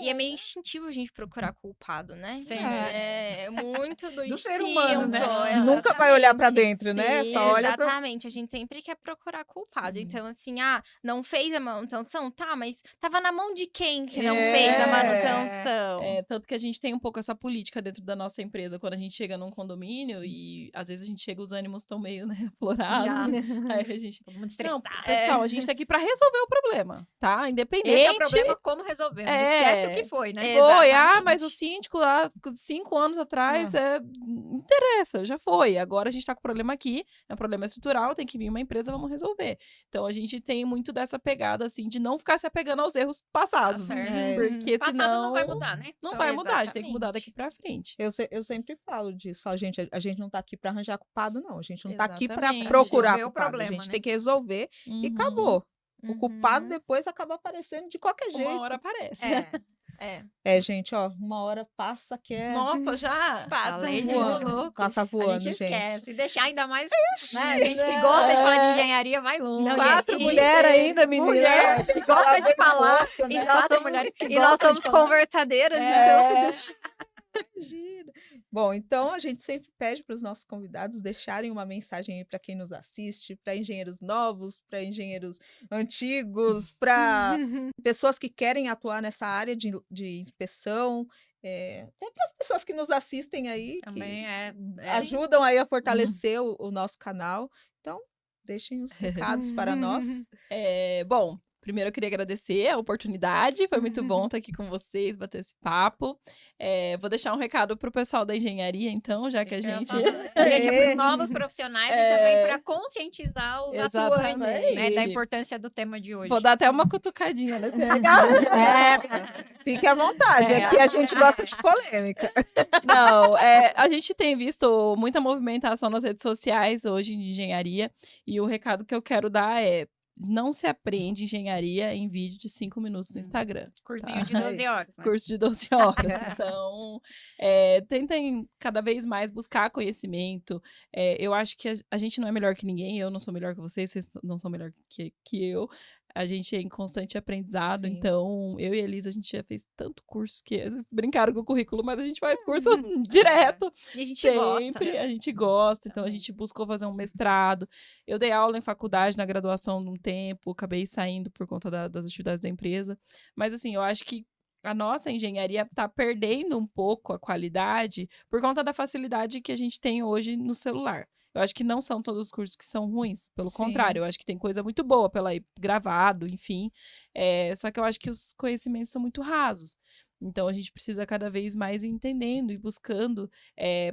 E é meio instintivo a gente procurar culpado, né? Sim. É muito do Do ser instinto. humano, né? Nunca vai olhar para dentro, né? Sim, Só olha pra. exatamente. A gente sempre quer procurar culpado. Sim. Então, assim, não fez a manutenção? Tá, mas tava na mão de quem que não É. fez a manutenção? É, tanto que a gente tem um pouco essa política dentro da nossa empresa, quando a gente chega num condomínio e às vezes a gente chega, os ânimos estão meio, né, aflorados. Já. Aí a gente. Todo mundo Não, estressado. pessoal, a gente tá aqui pra resolver o problema, tá? Independente. Esse é o problema, como resolvemos. Esquece o que foi, né? Foi, Exatamente. mas o síndico lá, 5 anos atrás, não interessa, já foi. Agora a gente tá com problema aqui, é um problema estrutural, tem que vir uma empresa, vamos resolver. Então a gente tem muito dessa pegada, assim, de não ficar se apegando aos erros passados. Tá certo. Porque Passado senão não vai mudar, né? não Então, vai mudar, a gente tem que exatamente. mudar daqui pra frente. Eu sempre falo disso. Falo, gente, a gente não tá aqui para arranjar culpado, não. A gente não tá aqui para Exatamente. procurar Resolver o culpado. problema, A gente né? tem que resolver e Uhum. acabou. O culpado Uhum. depois acaba aparecendo de qualquer jeito. Uma hora aparece. Gente, ó, uma hora passa que é Nossa, já? Passa Falei de voando. louco. Passa A voando, gente gente. esquece. E deixar ainda mais. Né? A gente que gosta de falar de engenharia vai longe. Não, 4 e- mulheres ainda, menina. Mulher que gosta de falar. né? E quatro mulheres que E nós gostam somos de falar. conversadeiras, É. então deixa... Imagina. Bom, então a gente sempre pede para os nossos convidados deixarem uma mensagem aí para quem nos assiste, para engenheiros novos, para engenheiros antigos, para pessoas que querem atuar nessa área de inspeção, até para as pessoas que nos assistem aí, Também que ajudam aí a fortalecer o nosso canal. Então, deixem os recados para nós. Bom, primeiro eu queria agradecer a oportunidade, foi muito bom estar aqui com vocês, bater esse papo. Vou deixar um recado pro pessoal da engenharia, então, já que a gente... Para os novos profissionais e também para conscientizar os atuantes, né, Exatamente. da importância do tema de hoje. Vou dar até uma cutucadinha, né? Fique à vontade, aqui a gente gosta de polêmica. Não, a gente tem visto muita movimentação nas redes sociais hoje de engenharia, e o recado que eu quero dar é: não se aprende engenharia em vídeo de 5 minutos no Instagram. Cursinho Tá. de 12 horas, né? Curso de 12 horas. Então, tentem cada vez mais buscar conhecimento. Eu acho que a gente não é melhor que ninguém, eu não sou melhor que vocês não são melhor que eu. A gente é em constante aprendizado, Sim. então eu e a Elisa, a gente já fez tanto curso que às vezes brincaram com o currículo, mas a gente faz curso direto. E a gente Sempre, gosta. a gente gosta, então a gente buscou fazer um mestrado. Eu dei aula em faculdade, na graduação num tempo, acabei saindo por conta das atividades da empresa. Mas assim, eu acho que a nossa engenharia está perdendo um pouco a qualidade por conta da facilidade que a gente tem hoje no celular. Eu acho que não são todos os cursos que são ruins, pelo Sim. contrário, eu acho que tem coisa muito boa pela aí gravado, enfim. Só que eu acho que os conhecimentos são muito rasos. Então, a gente precisa cada vez mais ir entendendo e buscando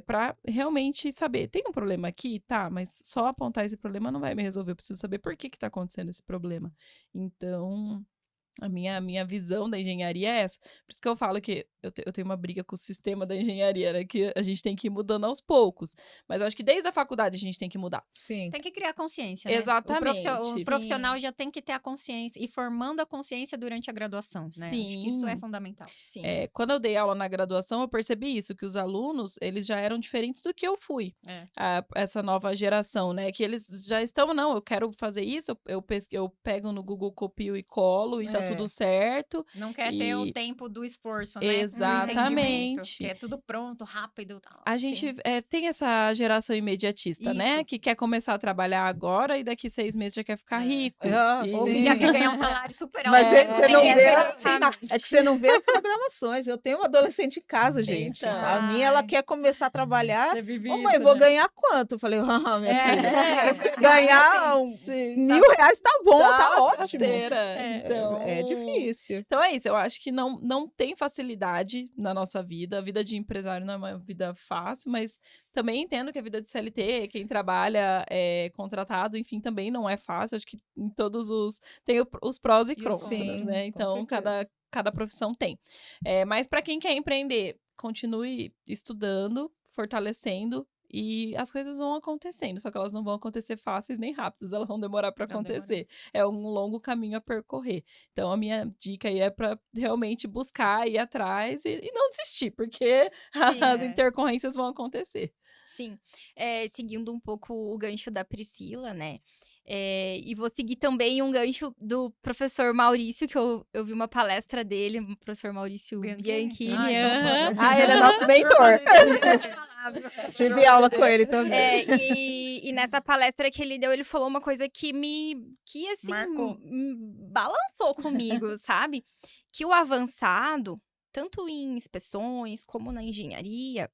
para realmente saber. Tem um problema aqui? Tá, mas só apontar esse problema não vai me resolver. Eu preciso saber por que está acontecendo esse problema. Então, a minha visão da engenharia é essa. Por isso que eu falo que eu tenho uma briga com o sistema da engenharia, né? Que a gente tem que ir mudando aos poucos. Mas eu acho que desde a faculdade a gente tem que mudar. Sim. Tem que criar consciência, né? Exatamente. O profissional já tem que ter a consciência e formando a consciência durante a graduação, né? Acho que isso é Sim. fundamental. Sim. Quando eu dei aula na graduação, eu percebi isso, que os alunos, eles já eram diferentes do que eu fui. Essa nova geração, né? Que eles já estão, não, eu quero fazer isso, eu pego no Google, copio e colo, então tá tudo certo. Não quer ter o E- tempo do esforço, né? Do Exatamente. entendimento, que é tudo pronto, rápido. Tal. A gente tem essa geração imediatista, né? Isso. Que quer começar a trabalhar agora e daqui 6 meses já quer ficar rico. Ah, E- sim. Ou já quer ganhar um salário super alto. Mas você não É, vê, exatamente. é que você não vê as programações. Eu tenho uma adolescente em casa, gente. Então. A minha, ela Ai. quer começar a trabalhar. Você vive Ô, mãe, isso, vou né? ganhar quanto? Eu falei, minha filha, É. ganhar Sim, R$ 1.000 tá bom, tá ótimo. parceira. É. Então, É difícil. Então é isso, eu acho que não tem facilidade na nossa vida. A vida de empresário não é uma vida fácil, mas também entendo que a vida de CLT, quem trabalha contratado, enfim, também não é fácil. Acho que em todos os. Tem os prós e E os contras, Sim, né? com Então, certeza. cada profissão tem. Mas para quem quer empreender, continue estudando, fortalecendo. E as coisas vão acontecendo, só que elas não vão acontecer fáceis nem rápidas, elas vão demorar para Vão acontecer. É um longo caminho a percorrer. Então, a minha dica aí é para realmente buscar, ir atrás e não desistir, porque as é. intercorrências vão acontecer. Sim, seguindo um pouco o gancho da Priscila, né? E vou seguir também um gancho do professor Maurício, que eu vi uma palestra dele, o professor Maurício Bianchini. Ai, sou fã. Ah, ele é nosso mentor. Tive aula com ele também. E nessa palestra que ele deu, ele falou uma coisa que assim, Marcou. balançou comigo, sabe? Que o avançado, tanto em inspeções como na engenharia,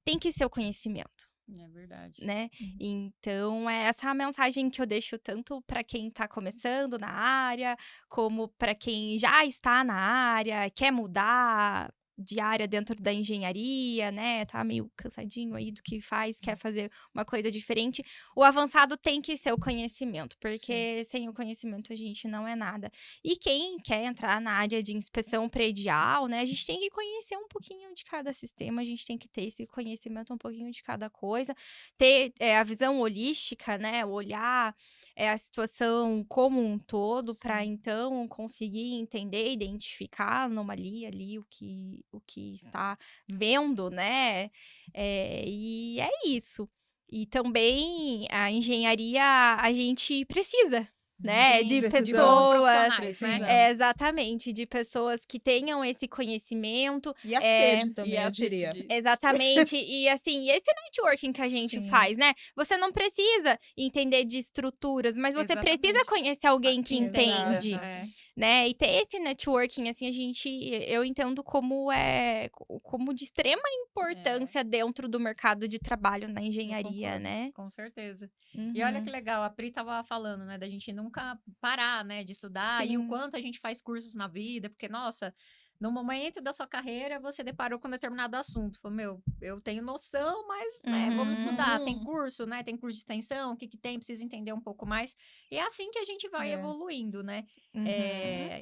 tem que ser o conhecimento. É verdade. Né? Então, essa é a mensagem que eu deixo tanto para quem está começando na área, como para quem já está na área, quer mudar de área dentro da engenharia, né? Tá meio cansadinho aí do que faz, quer fazer uma coisa diferente. O avançado tem que ser o conhecimento, porque sem o conhecimento a gente não é nada. E quem quer entrar na área de inspeção predial, né? A gente tem que conhecer um pouquinho de cada sistema, a gente tem que ter esse conhecimento um pouquinho de cada coisa, ter a visão holística, né? Olhar a situação como um todo, para então conseguir entender, identificar a anomalia ali, o que está vendo, né? E é isso. E também a engenharia a gente precisa, né? Sim, de precisamos. pessoas. Profissionais, né? Exatamente, de pessoas que tenham esse conhecimento. E a sede também, E a eu diria. sede Exatamente. E assim, esse networking que a gente Sim. faz, né? Você não precisa entender de estruturas, mas você Exatamente. precisa conhecer alguém que Exato. entende, É. né? E ter esse networking, assim, eu entendo como como de extrema importância dentro do mercado de trabalho na engenharia, concordo. né? Com certeza. E olha que legal, a Pri tava falando, né, da gente nunca parar, né, de estudar e o Sim. quanto a gente faz cursos na vida, porque, nossa, no momento da sua carreira, você deparou com determinado assunto. Falou, eu tenho noção, mas, né, vamos estudar. Tem curso, né, tem curso de extensão, o que tem, precisa entender um pouco mais. E é assim que a gente vai evoluindo, né?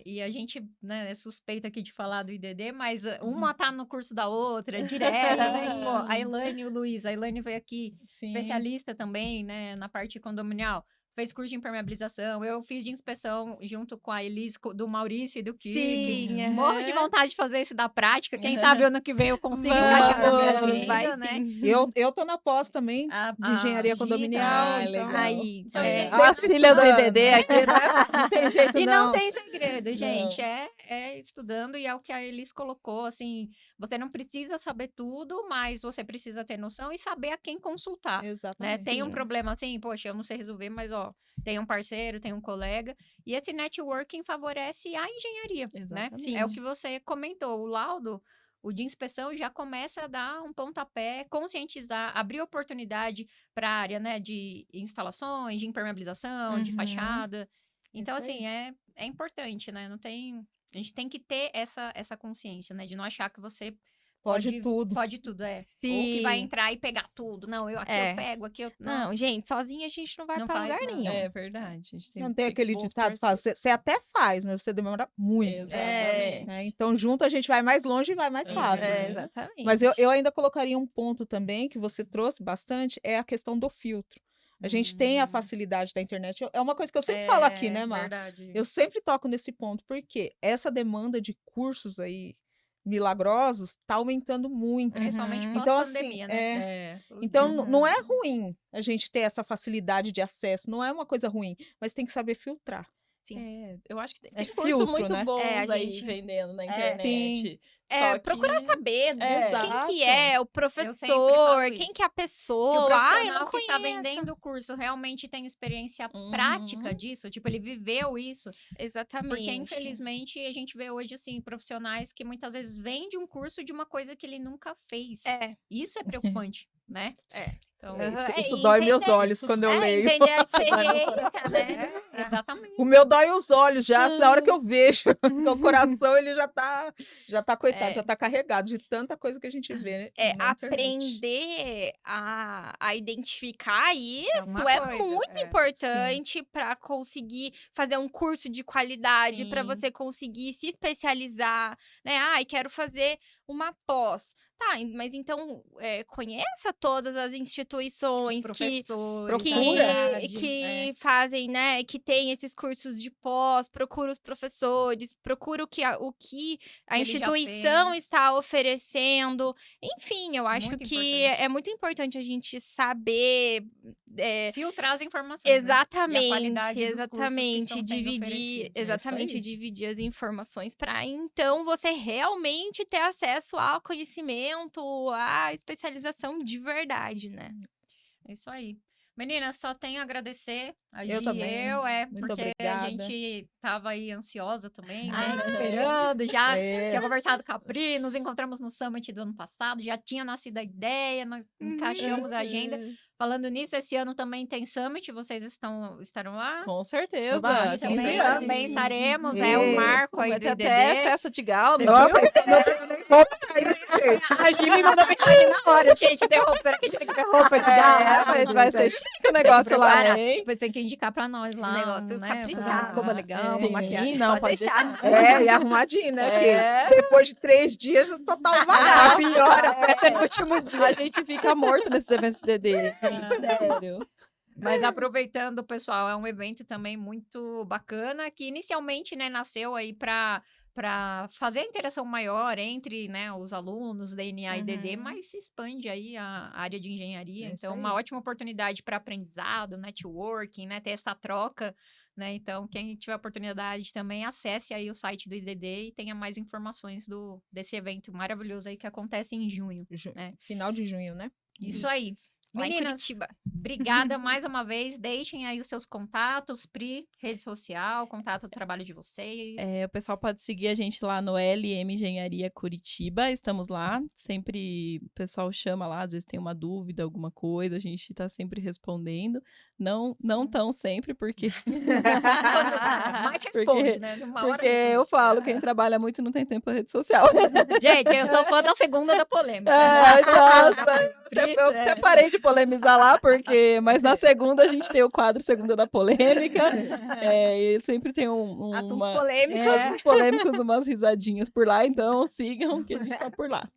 E a gente, né, é suspeita aqui de falar do IDD, mas uma tá no curso da outra, direto, né? Tipo, a Elaine e o Luiz. A Elaine veio aqui, Sim. especialista também, né, na parte condominial. Fez curso de impermeabilização, eu fiz de inspeção junto com a Elis, do Maurício e do Kiki. Sim, Morro de aham. vontade de fazer esse da prática. Quem sabe ano que vem eu consigo Vamos, encaixar na minha vamos, agenda, vai né? sim. Eu tô na pós também, de engenharia Gita, condominial. Ah, Então, legal. Aí, Então, é, gente, As filhas do IDD aqui, né? não tem jeito E não. não tem segredo, gente. É estudando e é o que a Elis colocou, assim, você não precisa saber tudo, mas você precisa ter noção e saber a quem consultar. Né? Exatamente. Tem um problema assim, poxa, eu não sei resolver, mas ó, tem um parceiro, tem um colega, e esse networking favorece a engenharia, Exatamente. né? É o que você comentou, o laudo, o de inspeção já começa a dar um pontapé, conscientizar, abrir oportunidade para a área, né, de instalações, de impermeabilização, de Uhum. fachada. Então, Isso aí. assim, é importante, né? Não tem... A gente tem que ter essa consciência, né? De não achar que você Pode tudo. pode tudo, Ou que vai Sim. entrar e pegar tudo. Não, aqui É. eu pego, aqui eu... Não, Nossa. gente, sozinha a gente não vai Não pra faz lugar nada. nenhum. É verdade. A gente Não tem que aquele bons ditado que fala, você até faz, mas você demora muito. Exatamente. Né? Então, junto a gente vai mais longe e vai mais rápido. Exatamente. Mas eu ainda colocaria um ponto também que você trouxe bastante, é a questão do filtro. A gente tem a facilidade da internet. É uma coisa que eu sempre falo aqui, né, Mar? Verdade. Eu sempre toco nesse ponto, porque essa demanda de cursos aí milagrosos tá aumentando muito. Principalmente Uhum. Então, pós-pandemia, assim, né? É. Então, não é Uhum. ruim a gente ter essa facilidade de acesso, não é uma coisa ruim, mas tem que saber filtrar. Eu acho que tem É curso filtro, muito né? bons A aí gente... vendendo na Sim. internet. Só que... procurar saber quem que é, o professor, quem que é a pessoa. Se o profissional eu não que está conheço. vendendo o curso realmente tem experiência prática disso, tipo, ele viveu isso. Exatamente. Porque, infelizmente, a gente vê hoje, assim, profissionais que muitas vezes vendem um curso de uma coisa que ele nunca fez. Isso é preocupante, né? Então, Isso dói meus olhos quando eu leio. Entender a experiência, né? Exatamente. O meu dói os olhos já, na hora que eu vejo. Porque o coração, ele já tá coitado, já tá carregado de tanta coisa que a gente vê, né? na internet. Aprender a identificar isso uma é coisa, muito importante para conseguir fazer um curso de qualidade, para Sim. você conseguir se especializar, né? Quero fazer uma pós. Tá, mas então conheça todas as instituições Os professores, que fazem, né? Que tem esses cursos de pós, procura os professores, procura o que a ele já instituição fez. está oferecendo. Enfim, eu acho Muito que importante. é muito importante a gente saber filtrar as informações, exatamente, né? E a qualidade dos cursos que exatamente, estão sendo dividir, oferecidos. dividir as informações para então você realmente ter acesso ao conhecimento, à especialização de verdade, né? É isso aí. Meninas, só tenho a agradecer. A Eu Gi, também. porque Muito obrigada. a gente tava aí ansiosa também, né? Ah, Esperando, já É. tinha conversado com a Pri, nos encontramos no Summit do ano passado, já tinha nascido a ideia, encaixamos a agenda. Falando nisso, esse ano também tem Summit, vocês estarão lá? Com certeza. Oba, com 15 Também, anos. também estaremos, E- é o marco aí Vai do ter IDD. até festa de gala. Você não Não, viu? pensei, não tenho nem roupa pra isso, gente. A Gi me mandou mensagem na hora, gente, tem roupa, será que a gente tem que ter roupa de gala? Vai ser chique o negócio lá, hein? Depois tem que indicar pra nós lá, Negócio né? caprichado. Roupa legal, Sim, maquiagem. não, pode deixar. E arrumadinho, né? Porque depois de 3 dias já tá um bagaço. Pior, a festa é no último dia. A gente fica morto nesses eventos DD. Sério. Mas aproveitando, pessoal, é um evento também muito bacana, que inicialmente, né, nasceu aí para fazer a interação maior entre, né, os alunos da NA e DD, mas se expande aí a área de engenharia. É isso Então, aí. uma ótima oportunidade para aprendizado, networking, né, ter essa troca, né? Então, quem tiver oportunidade também, acesse aí o site do IDD e tenha mais informações desse evento maravilhoso aí que acontece em junho. né? Final de junho, né? Isso aí. Lá em Meninas, Curitiba. obrigada mais uma vez. Deixem aí os seus contatos, Pri, rede social, contato do trabalho de vocês. O pessoal pode seguir a gente lá no LM Engenharia Curitiba. Estamos lá. Sempre o pessoal chama lá, às vezes tem uma dúvida, alguma coisa, a gente tá sempre respondendo. Não tão sempre, porque. Mais responde, né? Numa hora Porque eu falo, quem trabalha muito não tem tempo para rede social. Gente, eu sou fã da segunda da polêmica. Eu até parei de polemizar lá, mas na segunda a gente tem o quadro Segunda da Polêmica. E sempre tem Assuntos polêmicos. assuntos polêmicos, umas risadinhas por lá, então sigam que a gente tá por lá.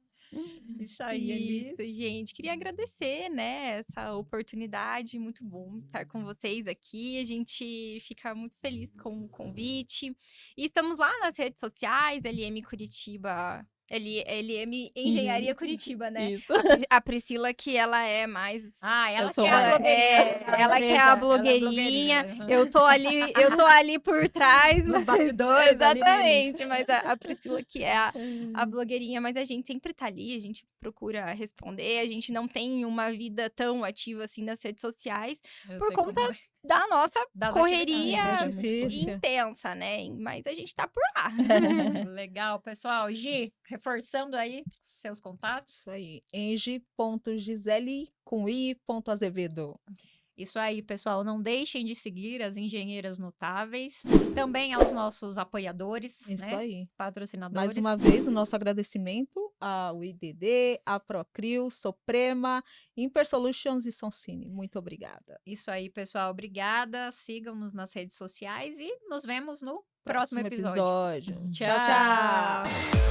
Isso aí, Isso, gente. Queria agradecer, né, essa oportunidade. Muito bom estar com vocês aqui. A gente fica muito feliz com o convite. E estamos lá nas redes sociais, LM Curitiba. LM Engenharia Curitiba, né? Isso. A Priscila, que ela é mais. ela Eu sou que é a mais- blogueirinha. Ela que é a blogueirinha. Eu tô ali por trás. Nos bastidores. ali, né? Exatamente, mas a Priscila que é a blogueirinha, mas a gente sempre tá ali, a gente procura responder, a gente não tem uma vida tão ativa assim nas redes sociais, Eu por sei conta como é. da nossa Das correria atividades, É difícil. intensa, né? Mas a gente tá por lá. Legal, pessoal. Gi, reforçando aí seus contatos. Isso aí. Enge.gisele com i.azevedo. Isso aí, pessoal. Não deixem de seguir as Engenheiras Notáveis. Também aos nossos apoiadores, Isso né? aí. Patrocinadores. Mais uma vez, o nosso agradecimento ao IDD, à Procrio, Suprema, Imper Solutions e Soncine. Muito obrigada. Isso aí, pessoal. Obrigada. Sigam-nos nas redes sociais e nos vemos no próximo episódio. Tchau, tchau.